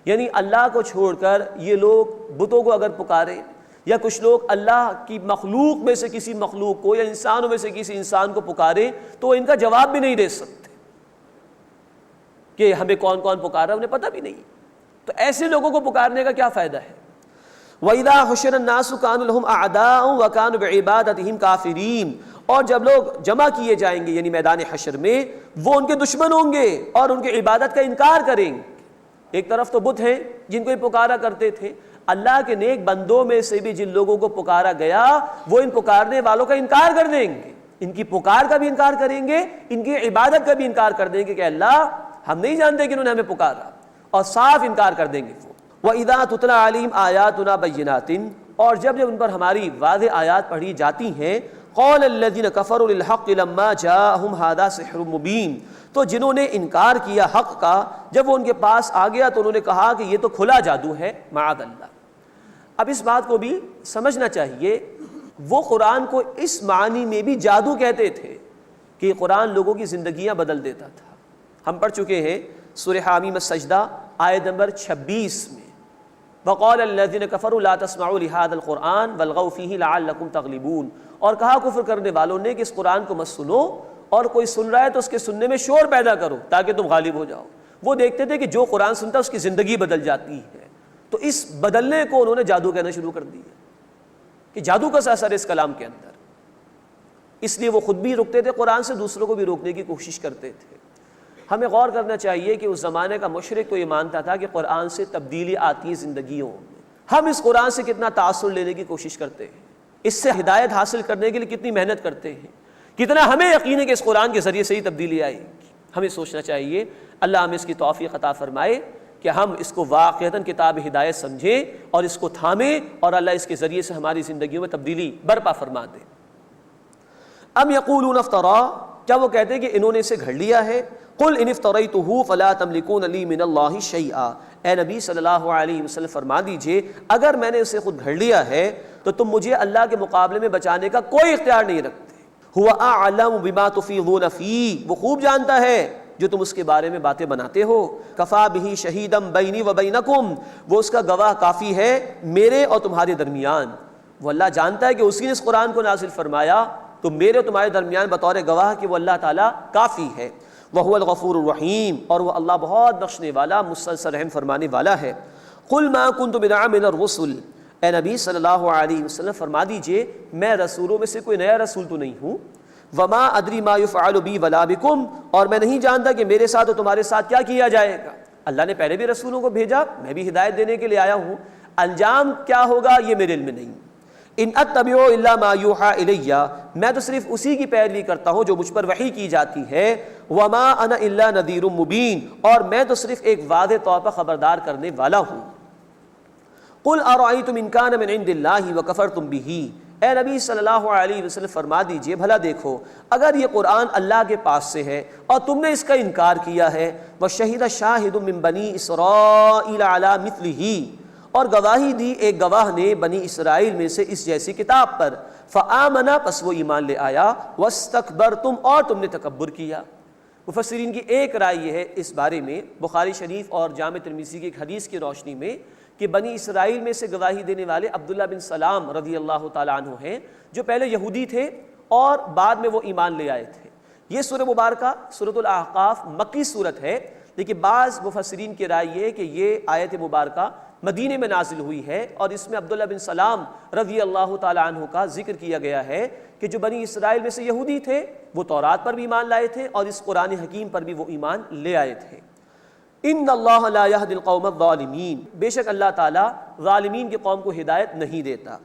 S3: یعنی اللہ کو چھوڑ کر یہ لوگ بتوں کو اگر پکارے یا کچھ لوگ اللہ کی مخلوق میں سے کسی مخلوق کو یا انسانوں میں سے کسی انسان کو پکارے تو وہ ان کا جواب بھی نہیں دے سکتے۔ کہ ہمیں کون کون پکار رہا ہے انہیں پتہ بھی نہیں. تو ایسے لوگوں کو پکارنے کا کیا فائدہ ہے؟ وَإِذَا حُشِرَ النَّاسُ كَانُوا لَهُمْ أَعْدَاءً وَكَانُوا بِعِبَادَتِهِمْ كَافِرِينَ. اور جب لوگ جمع کیے جائیں گے یعنی میدان حشر میں، وہ ان کے دشمن ہوں گے اور ان کی عبادت کا انکار کریں گے. ایک طرف تو بت ہیں جن کو یہ پکارا کرتے تھے، اللہ کے نیک بندوں میں سے بھی جن لوگوں کو پکارا گیا وہ ان پکارنے والوں کا انکار کر دیں گے، ان کی پکار کا بھی انکار کریں گے، ان کی عبادت کا بھی انکار کر دیں گے کہ اللہ ہم نہیں جانتے کہ انہوں نے ہمیں پکارا، اور صاف انکار کر دیں گے وہ. وَإِذَا تُتْلَىٰ عَلَيْهِمْ آيَاتُنَا بَيِّنَاتٍ. اور جب ان پر ہماری واضح آیات پڑھی جاتی ہیں، قَالَ الَّذِينَ كَفَرُوا لِلْحَقِّ لَمَّا جَاءَهُمْ هَٰذَا سِحْرٌ مُّبِينٌ. تو جنہوں نے انکار کیا حق کا جب وہ ان کے پاس آ گیا تو انہوں نے کہا کہ یہ تو کھلا جادو ہے، معاذ اللہ. اب اس بات کو بھی سمجھنا چاہیے، وہ قرآن کو اس معنی میں بھی جادو کہتے تھے کہ قرآن لوگوں کی زندگیاں بدل دیتا تھا. ہم پڑھ چکے ہیں سورہ حامیم السجدہ آیت نمبر 26 میں، وَقَالَ الَّذِينَ كَفَرُوا لَا تَسْمَعُوا لِهَٰذَا الْقُرْآنِ وَالْغَوْا فِيهِ لَعَلَّكُمْ تَغْلِبُونَ. اور کہا کفر کرنے والوں نے کہ اس قرآن کو مت سنو، اور کوئی سن رہا ہے تو اس کے سننے میں شور پیدا کرو تاکہ تم غالب ہو جاؤ. وہ دیکھتے تھے کہ جو قرآن سنتا اس کی زندگی بدل جاتی ہے، تو اس بدلنے کو انہوں نے جادو کہنا شروع کر دیا کہ جادو کا اثر ہے اس کلام کے اندر. اس لیے وہ خود بھی رکتے تھے قرآن سے، دوسروں کو بھی روکنے کی کوشش کرتے تھے. ہمیں غور کرنا چاہیے کہ اس زمانے کا مشرک تو یہ مانتا تھا کہ قرآن سے تبدیلی آتی ہے زندگیوں میں. ہم اس قرآن سے کتنا تاثر لینے کی کوشش کرتے ہیں، اس سے ہدایت حاصل کرنے کے لیے کتنی محنت کرتے ہیں، کتنا ہمیں یقین ہے کہ اس قرآن کے ذریعے سے ہی تبدیلی آئے گی. ہمیں سوچنا چاہیے. اللہ ہمیں اس کی توفیق عطا فرمائے کہ ہم اس کو واقعتاً کتاب ہدایت سمجھیں اور اس کو تھامیں، اور اللہ اس کے ذریعے سے ہماری زندگیوں میں تبدیلی برپا فرما دے. ام یقولون افترا. کیا وہ کہتے ہیں کہ انہوں نے اسے گھڑ لیا ہے؟ قل ان افتریتہ فلا تملکون لی من اللہ شیئا. اے نبی صلی اللہ علیہ وسلم فرما دیجئے اگر میں نے اسے خود گھڑ لیا ہے تو تم مجھے اللہ کے مقابلے میں بچانے کا کوئی اختیار نہیں رکھتے. هو اعلم بما تفیضون فیہ. وہ خوب جانتا ہے جو تم اس کے بارے میں باتیں بناتے ہو. کفا بہ شہیدا بینی و بینکم. وہ اس کا گواہ کافی ہے میرے اور تمہارے درمیان. وہ اللہ جانتا ہے کہ اسی نے اس قرآن کو نازل فرمایا، تو میرے اور تمہارے درمیان بطور گواہ کہ وہ اللہ تعالیٰ کافی ہے. وَهُوَ الْغَفُورُ الرَّحِيمُ. اور وہ اللہ بہت بخشنے والا مسلسل رحم فرمانے والا ہے. قُلْ مَا كُنْتُ بِدْعًا مِنَ الرُّسُلِ. اے نبی صلی اللہ علیہ وسلم فرما دیجئے میں رسولوں میں سے کوئی نیا رسول تو نہیں ہوں. وَمَا أَدْرِي مَا يُفْعَلُ بِي وَلَا بِكُمْ. اور میں نہیں جانتا کہ میرے ساتھ اور تمہارے ساتھ کیا کیا جائے گا. اللہ نے پہلے بھی رسولوں کو بھیجا، میں بھی ہدایت دینے کے لیے آیا ہوں، انجام کیا ہوگا یہ میرے علم میں نہیں. ان اتبع الا ما یوحى الی. میں تو صرف اسی کی پیروی کرتا ہوں جو مجھ پر وحی کی جاتی ہے. وما انا الا نذیر مبین. اور میں تو صرف ایک واضح طور پر خبردار کرنے والا ہوں. قل ارأیتم ان کان من عند اللہ وکفرتم بہ. اے نبی صلی اللہ علیہ وسلم فرما دیجئے بھلا دیکھو اگر یہ قرآن اللہ کے پاس سے ہے اور تم نے اس کا انکار کیا ہے. وشہد شاہد من بنی اسرائیل علی مثلہ. اور گواہی دی ایک گواہ نے بنی اسرائیل میں سے اس جیسی کتاب پر. فآمنا. پس وہ ایمان لے آیا. واستکبرتم. اور تم نے تکبر کیا. مفسرین کی ایک رائے یہ ہے اس بارے میں بخاری شریف اور جامع ترمذی کی ایک حدیث کی روشنی میں کہ بنی اسرائیل میں سے گواہی دینے والے عبداللہ بن سلام رضی اللہ تعالیٰ عنہ ہیں جو پہلے یہودی تھے اور بعد میں وہ ایمان لے آئے تھے. یہ سورہ مبارکہ سورۃ الاحقاف مکی صورت ہے، لیکن بعض مفسرین کی رائے یہ کہ یہ آیت مبارکہ مدینے میں نازل ہوئی ہے اور اس میں عبداللہ بن سلام رضی اللہ تعالیٰ عنہ کا ذکر کیا گیا ہے کہ جو بنی اسرائیل میں سے یہودی تھے وہ تورات پر بھی ایمان لائے تھے اور اس قرآن حکیم پر بھی وہ ایمان لے آئے تھے. ان اللہ لا یہدی القوم الظالمین. بے شک اللہ تعالیٰ ظالمین کی قوم کو ہدایت نہیں دیتا.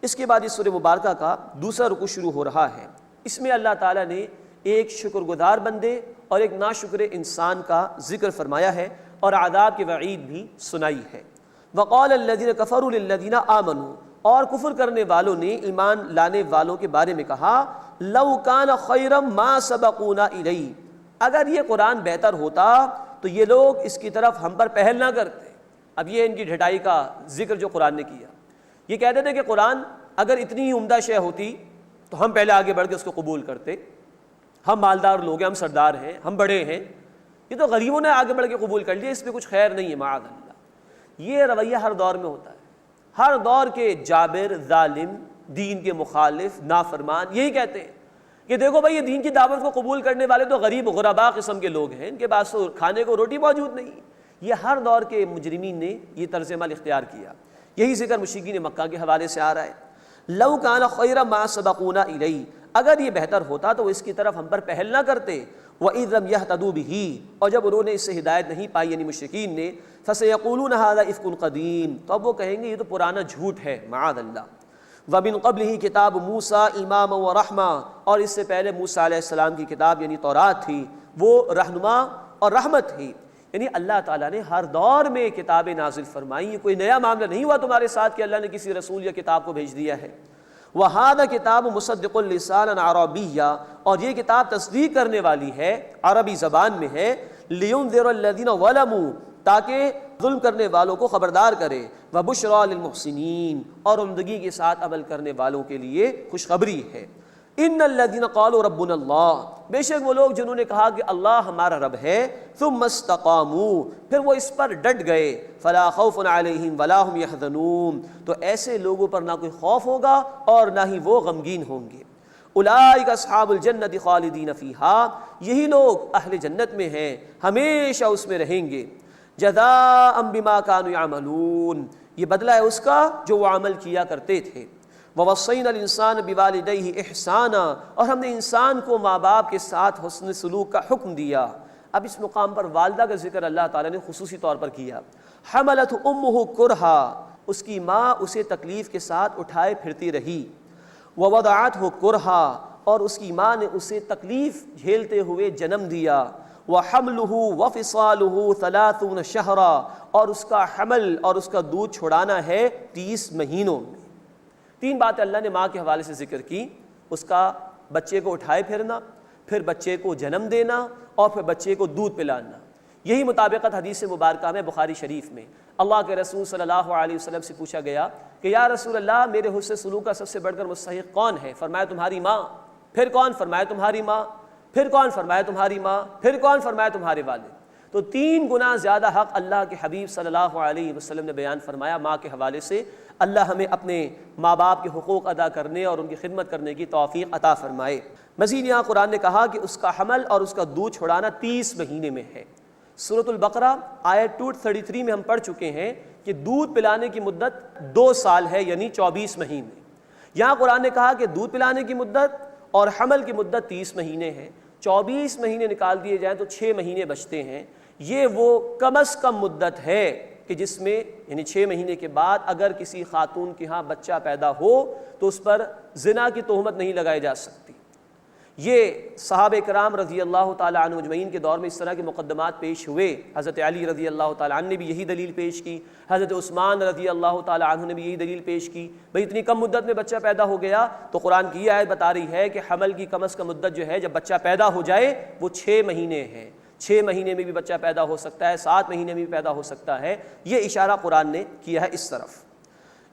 S3: اس کے بعد اس سورہ مبارکہ کا دوسرا رکوع شروع ہو رہا ہے. اس میں اللہ تعالیٰ نے ایک شکر گزار بندے اور ایک ناشکر انسان کا ذکر فرمایا ہے اور عذاب کی وعید بھی سنائی ہے. وقال الذین کفروا للذین آمنوا. اور کفر کرنے والوں نے ایمان لانے والوں کے بارے میں کہا لو کان خیرا ما سبقونا الیہ. اگر یہ قرآن بہتر ہوتا تو یہ لوگ اس کی طرف ہم پر پہل نہ کرتے. اب یہ ان کی ڈھٹائی کا ذکر جو قرآن نے کیا. یہ کہتے تھے کہ قرآن اگر اتنی عمدہ شے ہوتی تو ہم پہلے آگے بڑھ کے اس کو قبول کرتے. ہم مالدار لوگ ہیں، ہم سردار ہیں، ہم بڑے ہیں، یہ تو غریبوں نے آگے بڑھ کے قبول کر لیا، اس میں کچھ خیر نہیں ہے معاذ اللہ. یہ رویہ ہر دور میں ہوتا ہے. ہر دور کے جابر، ظالم، دین کے مخالف، نافرمان یہی کہتے ہیں کہ دیکھو بھائی یہ دین کی دعوت کو قبول کرنے والے تو غریب غربا قسم کے لوگ ہیں، ان کے پاس تو کھانے کو روٹی موجود نہیں۔ یہ ہر دور کے مجرمین نے یہ طرز عمل اختیار کیا۔ یہی ذکر مشرکین مکہ کے حوالے سے آ رہا ہے۔ لو کان خیرا ما سبقونا الیہ، اگر یہ بہتر ہوتا تو اس کی طرف ہم پر پہل نہ کرتے۔ وَإِذْ لَمْ يَهْتَدُوا بِهِ، اور جب انہوں نے اس سے ہدایت نہیں پائی یعنی مشرکین نے، فَسَيَقُولُونَ هَذَا إِفْكٌ قَدِيمٌ، تو اب وہ کہیں گے یہ تو پرانا جھوٹ ہے، معاذ اللہ۔ وَمِن قَبْلِهِ کتاب موسیٰ اماما وَرَحْمَةً، اور اس سے پہلے موسیٰ علیہ السلام کی کتاب یعنی تورات تھی، وہ رہنما اور رحمت تھی۔ یعنی اللہ تعالیٰ نے ہر دور میں کتابیں نازل فرمائی، یہ کوئی نیا معاملہ نہیں ہوا تمہارے ساتھ کہ اللہ نے کسی رسول یا کتاب کو بھیج دیا ہے۔ وَهَذَا كِتَابٌ مُصَدِّقٌ لِسَانًا عَرَبِيًّا، اور یہ کتاب تصدیق کرنے والی ہے، عربی زبان میں ہے، لِيُنذِرَ الَّذِينَ ظَلَمُوا، تاکہ ظلم کرنے والوں کو خبردار کرے، وَبُشْرَىٰ لِلْمُحْسِنِينَ، اور عمدگی کے ساتھ عمل کرنے والوں کے لیے خوشخبری ہے۔ ان الذین قالوا ربنا اللہ، بے شک وہ لوگ جنہوں نے کہا کہ اللہ ہمارا رب ہے، ثم استقاموا، پھر وہ اس پر ڈٹ گئے، فلا خوف علیہم ولا هم یحزنون، تو ایسے لوگوں پر نہ کوئی خوف ہوگا اور نہ ہی وہ غمگین ہوں گے۔ اولئک اصحاب الجنۃ خالدین فیہا، یہی لوگ اہل جنت میں ہیں، ہمیشہ اس میں رہیں گے۔ جزاء بما كانوا يعملون، یہ بدلہ ہے اس کا جو وہ عمل کیا کرتے تھے۔ وَوَصَّيْنَا الْإِنسَانَ بِوَالِدَيْهِ إِحْسَانًا، اور ہم نے انسان کو ماں باپ کے ساتھ حسن سلوک کا حکم دیا۔ اب اس مقام پر والدہ کا ذکر اللہ تعالیٰ نے خصوصی طور پر کیا۔ حملتہ امہ کرہا، اس کی ماں اسے تکلیف کے ساتھ اٹھائے پھرتی رہی۔ ووضعتہ کرہا، اور اس کی ماں نے اسے تکلیف جھیلتے ہوئے جنم دیا۔ وحملہ وفصالہ 30 شہرا، اور اس کا حمل اور اس کا دودھ چھڑانا ہے 30 مہینوں میں۔ تین باتیں اللہ نے ماں کے حوالے سے ذکر کی، اس کا بچے کو اٹھائے پھرنا، پھر بچے کو جنم دینا، اور پھر بچے کو دودھ پلانا۔ یہی مطابقت حدیث مبارکہ میں بخاری شریف میں اللہ کے رسول صلی اللہ علیہ وسلم سے پوچھا گیا کہ یا رسول اللہ میرے حسن سلوک کا سب سے بڑھ کر مستحق کون ہے؟ فرمایا تمہاری ماں۔ پھر کون؟ فرمایا تمہاری ماں۔ پھر کون؟ فرمایا تمہاری ماں۔ پھر کون؟ فرمایا تمہارے والد۔ تو 3 گنا زیادہ حق اللہ کے حبیب صلی اللہ علیہ وسلم نے بیان فرمایا ماں کے حوالے سے۔ اللہ ہمیں اپنے ماں باپ کے حقوق ادا کرنے اور ان کی خدمت کرنے کی توفیق عطا فرمائے۔ مزید یہاں قرآن نے کہا کہ اس کا حمل اور اس کا دودھ چھڑانا 30 مہینے میں ہے۔ سورۃ البقرہ آیت 233 میں ہم پڑھ چکے ہیں کہ دودھ پلانے کی مدت 2 سال ہے، یعنی 24 مہینے۔ یہاں قرآن نے کہا کہ دودھ پلانے کی مدت اور حمل کی مدت 30 مہینے ہے۔ 24 مہینے نکال دیے جائیں تو 6 مہینے بچتے ہیں۔ یہ وہ کم از کم مدت ہے کہ جس میں یعنی 6 مہینے کے بعد اگر کسی خاتون کے ہاں بچہ پیدا ہو تو اس پر زنا کی تہمت نہیں لگائی جا سکتی۔ یہ صحابہ کرام رضی اللہ تعالیٰ عنہ اجمعین کے دور میں اس طرح کے مقدمات پیش ہوئے۔ حضرت علی رضی اللہ تعالیٰ عنہ نے بھی یہی دلیل پیش کی، حضرت عثمان رضی اللہ تعالیٰ عنہ نے بھی یہی دلیل پیش کی۔ بھئی اتنی کم مدت میں بچہ پیدا ہو گیا تو قرآن کی یہ آیت بتا رہی ہے کہ حمل کی کم از کم مدت جو ہے جب بچہ پیدا ہو جائے وہ 6 مہینے ہے۔ 6 مہینے میں بھی بچہ پیدا ہو سکتا ہے، 7 مہینے میں بھی پیدا ہو سکتا ہے۔ یہ اشارہ قرآن نے کیا ہے اس طرف۔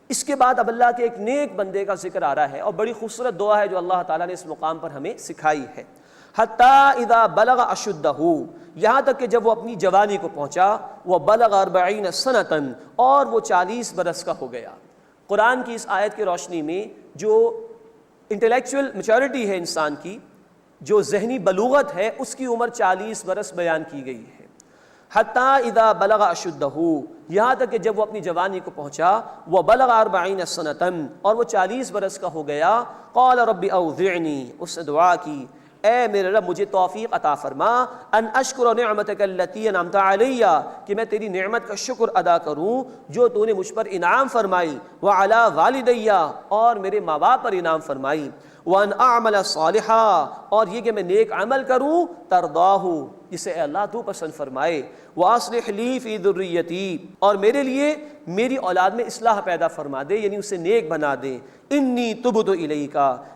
S3: اس کے بعد اب اللہ کے ایک نیک بندے کا ذکر آ رہا ہے، اور بڑی خوبصورت دعا ہے جو اللہ تعالیٰ نے اس مقام پر ہمیں سکھائی ہے۔ حتی اذا بلغ اشدہ، یہاں تک کہ جب وہ اپنی جوانی کو پہنچا، وہ بلغ 40 سنۃ، اور وہ 40 برس کا ہو گیا۔ قرآن کی اس آیت کی روشنی میں جو انٹلیکچوئل میچورٹی ہے انسان کی، جو ذہنی بلوغت ہے، اس کی عمر 40 برس بیان کی گئی ہے۔ حتی اذا بلغ اشدہ، یہاں تک کہ جب وہ اپنی جوانی کو پہنچا، وہ بلغ 40 سنۃ، اور وہ 40 برس کا ہو گیا۔ قال رب اوزعنی، اس نے دعا کی اے میرے رب مجھے توفیق عطا فرما، ان اشکر نعمتک التی انعمت علی، کہ میں تیری نعمت کا شکر ادا کروں جو تو نے مجھ پر انعام فرمائی، وعلی والدی، اور میرے ماں باپ پر انعام فرمائی، وان اعمل صالحا، اور یہ کہ میں نیک عمل کروں ترضاہ، جسے اے اللہ تو پسند فرمائے، واصلح لی فی ذریتی، اور میرے لیے میری اولاد میں اصلاح پیدا فرما دے، یعنی اسے نیک بنا دے۔ انی تبت الیک،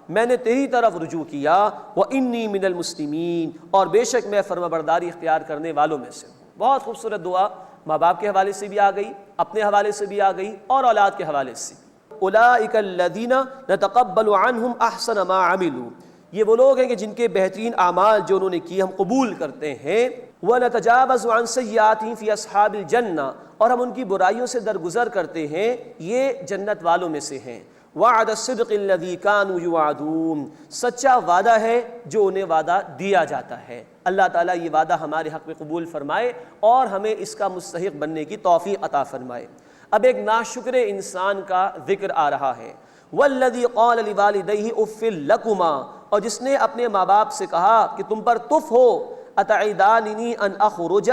S3: میں نے تیری طرف رجوع کیا، وانی من المسلمین، اور بے شک میں فرمانبرداری اختیار کرنے والوں میں سے ہوں۔ بہت خوبصورت دعا ماں باپ کے حوالے سے بھی آ گئی، اپنے حوالے سے بھی آ گئی، اور اولاد کے حوالے سے۔ اولئک الذین نتقبل عنہم احسن ما عملوا، یہ وہ لوگ ہیں کہ جن کے بہترین اعمال جو انہوں نے کیے ہم قبول کرتے ہیں۔ وَنَتَجَاوَزُ عَنْ سَيِّئَاتِهِمْ فِي أَصْحَابِ الْجَنَّةِ، اور ہم ان کی برائیوں سے درگزر کرتے ہیں، یہ جنت والوں میں سے ہیں۔ وعد الصدق الذی کانوا یوعدون، سچا وعدہ ہے جو انہیں وعدہ دیا جاتا ہے۔ اللہ تعالیٰ یہ وعدہ ہمارے حق میں قبول فرمائے اور ہمیں اس کا مستحق بننے کی توفیق عطا فرمائے۔ اب ایک ناشکر انسان کا ذکر آ رہا ہے۔ والذی قال لوالدیہ اف لکما، اور جس نے اپنے ماں باپ سے کہا کہ تم پر تف ہو، اتعداننی ان اخرج،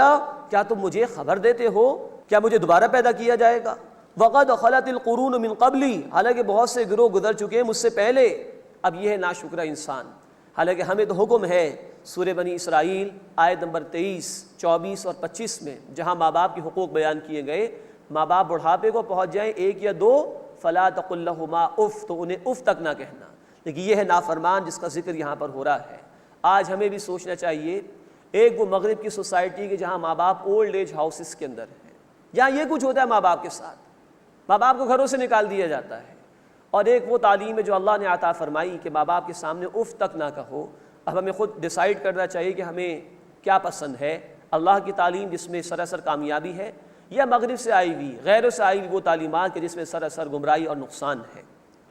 S3: کیا تم مجھے خبر دیتے ہو کیا مجھے دوبارہ پیدا کیا جائے گا؟ وقد خلت القرون من قبلی، حالانکہ بہت سے گروہ گزر چکے ہیں مجھ سے پہلے۔ اب یہ ہے ناشکرہ انسان، حالانکہ ہمیں تو حکم ہے سورہ بنی اسرائیل آیت نمبر 23، 24 اور 25 میں، جہاں ماں باپ کے حقوق بیان کیے گئے، ماں باپ بڑھاپے کو پہنچ جائیں 1 یا 2، فلا تقل لہما اف، تو انہیں اف تک نہ کہنا۔ لیکن یہ ہے نافرمان جس کا ذکر یہاں پر ہو رہا ہے۔ آج ہمیں بھی سوچنا چاہیے، ایک وہ مغرب کی سوسائٹی کے جہاں ماں باپ اولڈ ایج ہاؤسز کے اندر ہیں، جہاں یہ کچھ ہوتا ہے ماں باپ کے ساتھ، ماں باپ کو گھروں سے نکال دیا جاتا ہے، اور ایک وہ تعلیم ہے جو اللہ نے عطا فرمائی کہ ماں باپ کے سامنے اف تک نہ کہو۔ اب ہمیں خود ڈیسائیڈ کرنا چاہیے کہ ہمیں کیا پسند ہے، اللہ کی تعلیم جس میں سراسر کامیابی ہے، یا مغرب سے آئی ہوئی غیروں سے آئی ہوئی وہ تعلیمات کہ جس میں سراسر گمراہی اور نقصان ہے۔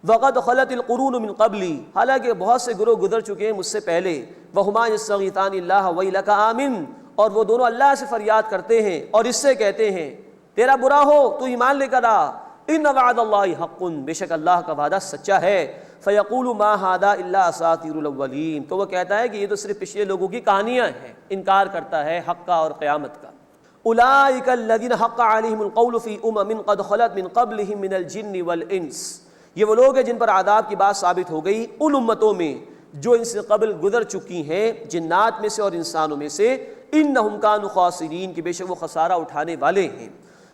S3: وقد خلت القرون من قبلی، حالانکہ بہت سے گروہ گزر چکے ہیں مجھ سے پہلے، وہما یستغیثان اللہ ویلک آمن، اور وہ دونوں اللہ سے فریاد کرتے ہیں اور اس سے کہتے ہیں تیرا برا ہو تو ایمان لے کر آ، ان وعد اللہ حق، بے شک اللہ کا وعدہ سچا ہے۔ فیقول ما ھذا الا اساطیر الاولین، تو وہ کہتا ہے کہ یہ تو صرف پچھلے لوگوں کی کہانیاں ہیں، انکار کرتا ہے حق کا اور قیامت کا۔ اولئک الذین حق علیہم القول فی امم قد خلت من قبلہم من الجن والانس، یہ وہ لوگ ہیں جن پر عذاب کی بات ثابت ہو گئی ان امتوں میں جو ان سے قبل گزر چکی ہیں، جنات میں سے اور انسانوں میں سے، انہم کانوا خاسرین، کہ بے شک وہ خسارہ اٹھانے والے ہیں۔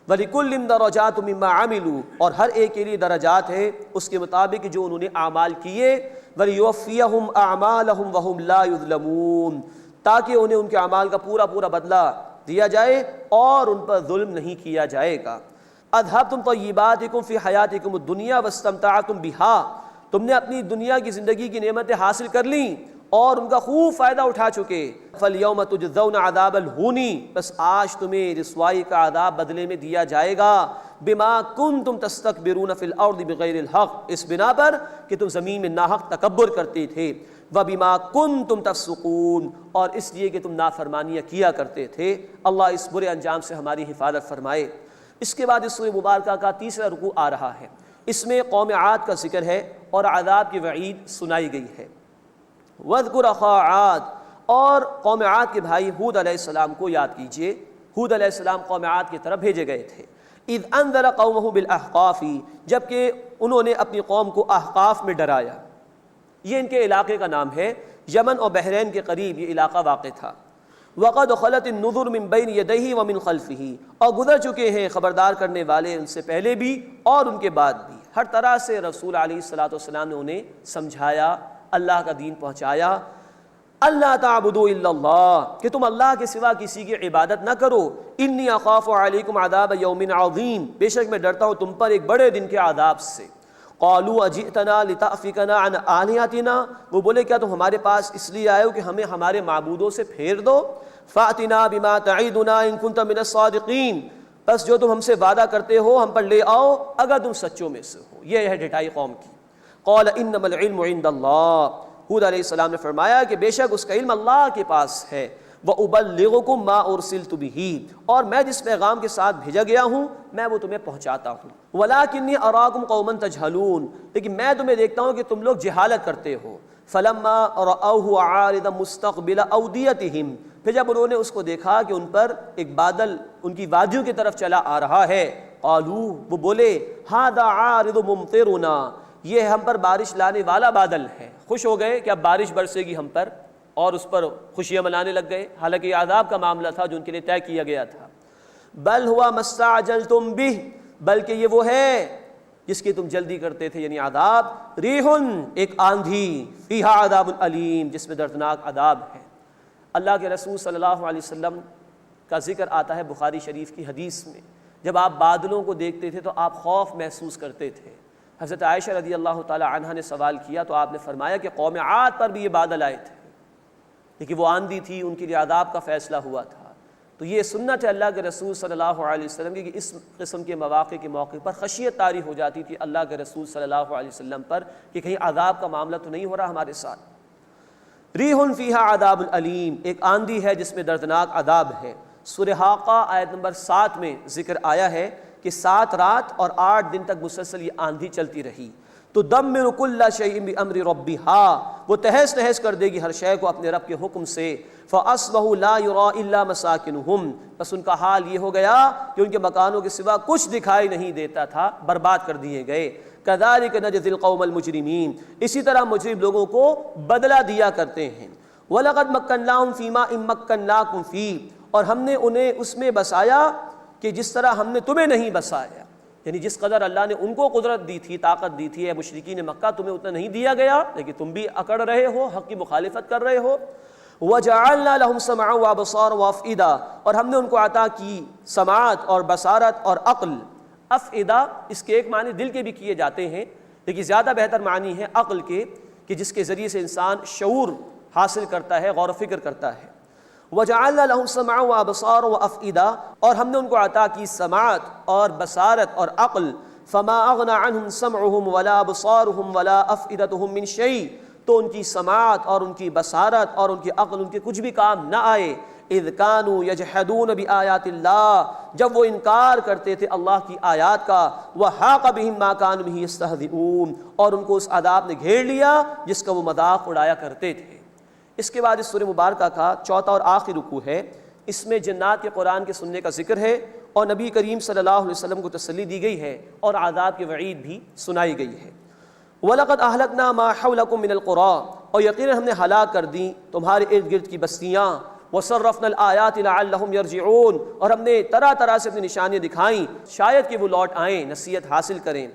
S3: وَلِكُلٍّ دَرَجَاتٌ مِّمَّا عَمِلُوا، اور ہر ایک کے لیے درجات ہے اس کے مطابق جو انہوں نے اعمال کیے، وَلِيُوَفِّيَهُمْ أَعْمَالَهُمْ وَهُمْ لَا يُظْلَمُونَ، تاکہ انہیں ان کے اعمال کا پورا پورا بدلہ دیا جائے اور ان پر ظلم نہیں کیا جائے گا۔ اذهبتم طیباتکم فی حیاتکم الدنیا واستمتعتم بها، تم نے اپنی دنیا کی زندگی کی نعمتیں حاصل کر لیں اور ان کا خوب فائدہ اٹھا چکے، فَالْيَوْمَ تُجْزَوْنَ عَذَابَ الْهُونِ، بس آج تمہیں رسوائی کا عذاب بدلے میں دیا جائے گا، بِمَا كُنْتُمْ تَسْتَكْبِرُونَ فِي الْأَرْضِ بِغَيْرِ الْحَقِّ، اس بنا پر کہ تم زمین میں ناحق تکبر کرتے تھے، وَبِمَا كُنْتُمْ تَفْسُقُونَ، اور اس لیے کہ تم نافرمانیاں کیا کرتے تھے۔ اللہ اس برے انجام سے ہماری حفاظت فرمائے۔ اس کے بعد اس سورہ مبارکہ کا تیسرا رکوع آ رہا ہے، اس میں قوم عاد کا ذکر ہے اور عذاب کی وعید سنائی گئی ہے۔ وَاذْكُرْ أَخَا عَادٍ، اور قوم عاد کے بھائی ہود علیہ السلام کو یاد کیجئے۔ ہود علیہ السلام قوم عاد کی طرف بھیجے گئے تھے۔ اذ انذر قومہ بالاحقاف، جبکہ انہوں نے اپنی قوم کو احقاف میں ڈرایا، یہ ان کے علاقے کا نام ہے، یمن اور بحرین کے قریب یہ علاقہ واقع تھا۔ وقد خلت النذر من بین یدیہ ومن خلفہ، اور گزر چکے ہیں خبردار کرنے والے ان سے پہلے بھی اور ان کے بعد بھی، ہر طرح سے رسول علیہ الصلوۃ والسلام نے انہیں سمجھایا، اللہ کا دین پہنچایا۔ اللہ تعبدوا الا اللہ، کہ تم اللہ کے سوا کسی کی عبادت نہ کرو۔ انی اخاف علیکم عذاب یوم عظیم، بے شک میں ڈرتا ہوں تم پر ایک بڑے دن کے عذاب سے۔ قالوا اجئتنا لتأفکنا عن آلہتنا، وہ بولے کیا تم ہمارے پاس اس لیے آئے ہو کہ ہمیں ہمارے معبودوں سے پھیر دو؟ فأتنا بما تعیدنا ان کنت من الصادقین، بس جو تم ہم سے وعدہ کرتے ہو ہم پر لے آؤ اگر تم سچوں میں سے ہو۔ یہ ہے ڈٹائی قوم کی۔ قال انما العلم عند اللہ، ہود علیہ السلام نے فرمایا کہ بے شک اس کا علم اللہ کے پاس ہے۔ وَأُبَلِّغُكُم مَّا أُرْسِلْتُ بِهِ، اور میں جس پیغام کے ساتھ بھیجا گیا ہوں میں وہ تمہیں پہنچاتا ہوں۔ وَلَٰكِنِّي أَرَاكُمْ قَوْمًا تَجْهَلُونَ، لیکن میں تمہیں دیکھتا ہوں کہ تم لوگ جہالت کرتے ہو۔ فَلَمَّا رَأَوْهُ عَارِضًا مُسْتَقْبِلَ أَوْدِيَتِهِمْ، پھر جب انہوں نے اس کو دیکھا کہ ان پر ایک بادل ان کی وادیوں کی طرف چلا آ رہا ہے، قالوا، وہ بولے هَٰذَا عَارِضٌ مُمْطِرُنَا، یہ ہم پر بارش لانے والا بادل ہے۔ خوش ہو گئے کہ اب بارش برسے گی ہم پر، اور اس پر خوشیاں منانے لگ گئے، حالانکہ یہ عذاب کا معاملہ تھا جو ان کے لیے طے کیا گیا تھا۔ بل ہوا ما استعجلتم بہ، بلکہ یہ وہ ہے جس کی تم جلدی کرتے تھے، یعنی عذاب۔ ریح، ایک آندھی، فیہا عذاب علیم، جس میں دردناک عذاب ہے۔ اللہ کے رسول صلی اللہ علیہ وسلم کا ذکر آتا ہے بخاری شریف کی حدیث میں، جب آپ بادلوں کو دیکھتے تھے تو آپ خوف محسوس کرتے تھے۔ حضرت عائشہ رضی اللہ تعالی عنہا نے سوال کیا تو آپ نے فرمایا کہ قوم عاد پر بھی یہ بادل آئے تھے، لیکن وہ آندھی تھی، ان کے لیے عذاب کا فیصلہ ہوا تھا۔ تو یہ سنت ہے اللہ کے رسول صلی اللہ علیہ وسلم کی کہ اس قسم کے مواقع کے موقع پر خشیت طاری ہو جاتی تھی اللہ کے رسول صلی اللہ علیہ وسلم پر کہ کہیں عذاب کا معاملہ تو نہیں ہو رہا ہمارے ساتھ۔ ریح فیہا عذاب علیم، ایک آندھی ہے جس میں دردناک عذاب ہے۔ سورہ حاقہ آیت نمبر 7 میں ذکر آیا ہے کہ 7 رات اور 8 دن تک مسلسل یہ آندھی چلتی رہی۔ تدمر کل شیء بامر ربھا، وہ تہس نہس کر دے گی ہر شے کو اپنے رب کے حکم سے۔ فاصبحوا لا یری الا مساکنہم، بس ان کا حال یہ ہو گیا کہ ان کے مکانوں کے سوا کچھ دکھائی نہیں دیتا تھا، برباد کر دیے گئے۔ کذالک نجزی القوم المجرمین، اسی طرح مجرم لوگوں کو بدلہ دیا کرتے ہیں۔ وَلَقَدْ مَكَّنَّاهُمْ فِي مَاءٍ مَكَّنَّاكُمْ فِيهِ، اور ہم نے انہیں اس میں بسایا کہ جس طرح ہم نے تمہیں نہیں بسایا، یعنی جس قدر اللہ نے ان کو قدرت دی تھی، طاقت دی تھی، اے مشرکین مکہ تمہیں اتنا نہیں دیا گیا، لیکن تم بھی اکڑ رہے ہو، حق کی مخالفت کر رہے ہو۔ وَجَعَلْنَا لَهُمْ سَمْعًا وَأَبْصَارًا وَأَفْئِدَةً، اور ہم نے ان کو عطا کی سماعت اور بصارت اور عقل۔ افئدہ اس کے ایک معنی دل کے بھی کیے جاتے ہیں، لیکن زیادہ بہتر معنی ہے عقل کے، کہ جس کے ذریعے سے انسان شعور حاصل کرتا ہے، غور و فکر کرتا ہے۔ وَجَعَلْنَا لَهُمْ سَمْعًا وَأَبْصَارًا وَأَفْئِدَةً، اور ہم نے ان کو عطا کی سماعت اور بصارت اور عقل۔ فَمَا أَغْنَى عَنْهُمْ سَمْعُهُمْ وَلَا أَبْصَارُهُمْ وَلَا أَفْئِدَتُهُمْ مِنْ شَيْءٍ، تو ان کی سماعت اور ان کی بصارت اور ان کی عقل ان کے کچھ بھی کام نہ آئے۔ اذ كانوا يجحدون بآیات اللہ، جب وہ انکار کرتے تھے اللہ کی آیات کا۔ وحاق بهم ما كانوا به يستهزئون، اور ان کو اس عذاب نے گھیر لیا جس کا وہ مذاق اڑایا کرتے تھے۔ اس کے بعد اس سورہ مبارکہ کا چوتھا اور آخری رکوع ہے، اس میں جنات کے قرآن کے سننے کا ذکر ہے اور نبی کریم صلی اللہ علیہ وسلم کو تسلی دی گئی ہے اور عذاب کی وعید بھی سنائی گئی ہے۔ وَلَقَدْ أَهْلَكْنَا مَا حَوْلَكُم مِّنَ الْقُرَىٰ، اور یقیناً ہم نے ہلاک کر دیں تمہارے ارد گرد کی بستیاں۔ وَصَرَّفْنَا الْآيَاتِ لَعَلَّهُمْ يَرْجِعُونَ، اور ہم نے طرح طرح سے اپنی نشانیاں دکھائیں شاید کہ وہ لوٹ آئیں، نصیحت حاصل کریں۔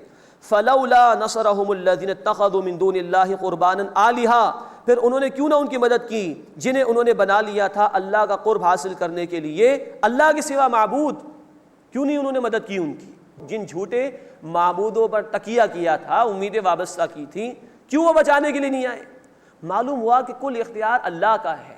S3: فَلَوْلَا نَصَرَهُمُ الَّذِينَ اتَّخَذُوا مِن دُونِ اللَّهِ قُرْبَانًا آلِهَةً، پھر انہوں نے کیوں نہ ان کی مدد کی جنہیں انہوں نے بنا لیا تھا اللہ کا قرب حاصل کرنے کے لیے اللہ کے سوا معبود، کیوں نہیں انہوں نے مدد کی ان کی؟ جن جھوٹے معبودوں پر تکیہ کیا تھا، امیدیں وابستہ کی تھیں، کیوں وہ بچانے کے لیے نہیں آئے؟ معلوم ہوا کہ کل اختیار اللہ کا ہے،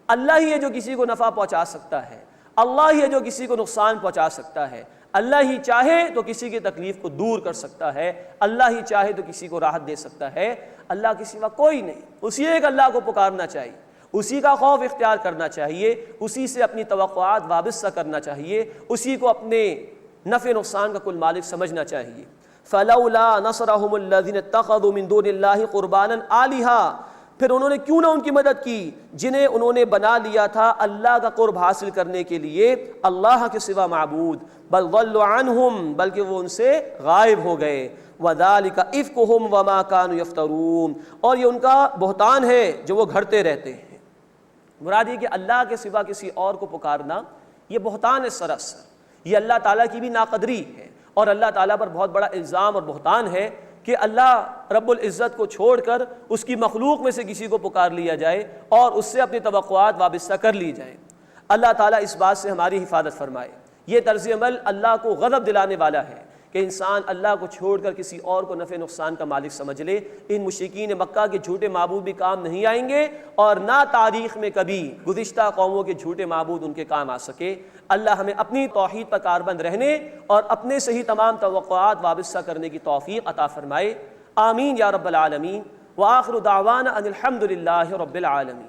S3: اللہ ہی ہے جو کسی کو نفع پہنچا سکتا ہے، اللہ ہی ہے جو کسی کو نقصان پہنچا سکتا ہے، اللہ ہی چاہے تو کسی کی تکلیف کو دور کر سکتا ہے، اللہ ہی چاہے تو کسی کو راحت دے سکتا ہے، اللہ کے سوا کوئی نہیں۔ اسی ایک اللہ کو پکارنا چاہیے، اسی کا خوف اختیار کرنا چاہیے، اسی سے اپنی توقعات وابستہ کرنا چاہیے، اسی کو اپنے نفع نقصان کا کل مالک سمجھنا چاہیے۔ فَلَوْلَا نَصَرَهُمُ الَّذِينَ اتَّخَذُوا مِن دُونِ اللَّهِ قُرْبَانًا آلِهَةً، پھر انہوں نے کیوں نہ ان کی مدد کی جنہیں انہوں نے بنا لیا تھا اللہ کا قرب حاصل کرنے کے لیے اللہ کے سوا معبود۔ بل ضلوا عنہم، بلکہ وہ ان سے غائب ہو گئے۔ وَذَلِكَ إِفْكُهُمْ وَمَا كَانُوا يَفْتَرُونَ، اور یہ ان کا بہتان ہے جو وہ گھڑتے رہتے ہیں۔ مراد یہ کہ اللہ کے سوا کسی اور کو پکارنا یہ بہتان ہے سراسر، یہ اللہ تعالیٰ کی بھی ناقدری ہے اور اللہ تعالیٰ پر بہت بڑا الزام اور بہتان ہے کہ اللہ رب العزت کو چھوڑ کر اس کی مخلوق میں سے کسی کو پکار لیا جائے اور اس سے اپنی توقعات وابستہ کر لی جائیں۔ اللہ تعالیٰ اس بات سے ہماری حفاظت فرمائے۔ یہ طرز عمل اللہ کو غضب دلانے والا ہے کہ انسان اللہ کو چھوڑ کر کسی اور کو نفع نقصان کا مالک سمجھ لے۔ ان مشرکین مکہ کے جھوٹے معبود بھی کام نہیں آئیں گے اور نہ تاریخ میں کبھی گزشتہ قوموں کے جھوٹے معبود ان کے کام آ سکے۔ اللہ ہمیں اپنی توحید پر کاربند رہنے اور اپنے سے ہی تمام توقعات وابستہ کرنے کی توفیق عطا فرمائے۔ آمین یا رب العالمین۔ وآخر دعوانا ان الحمد للہ رب العالمین۔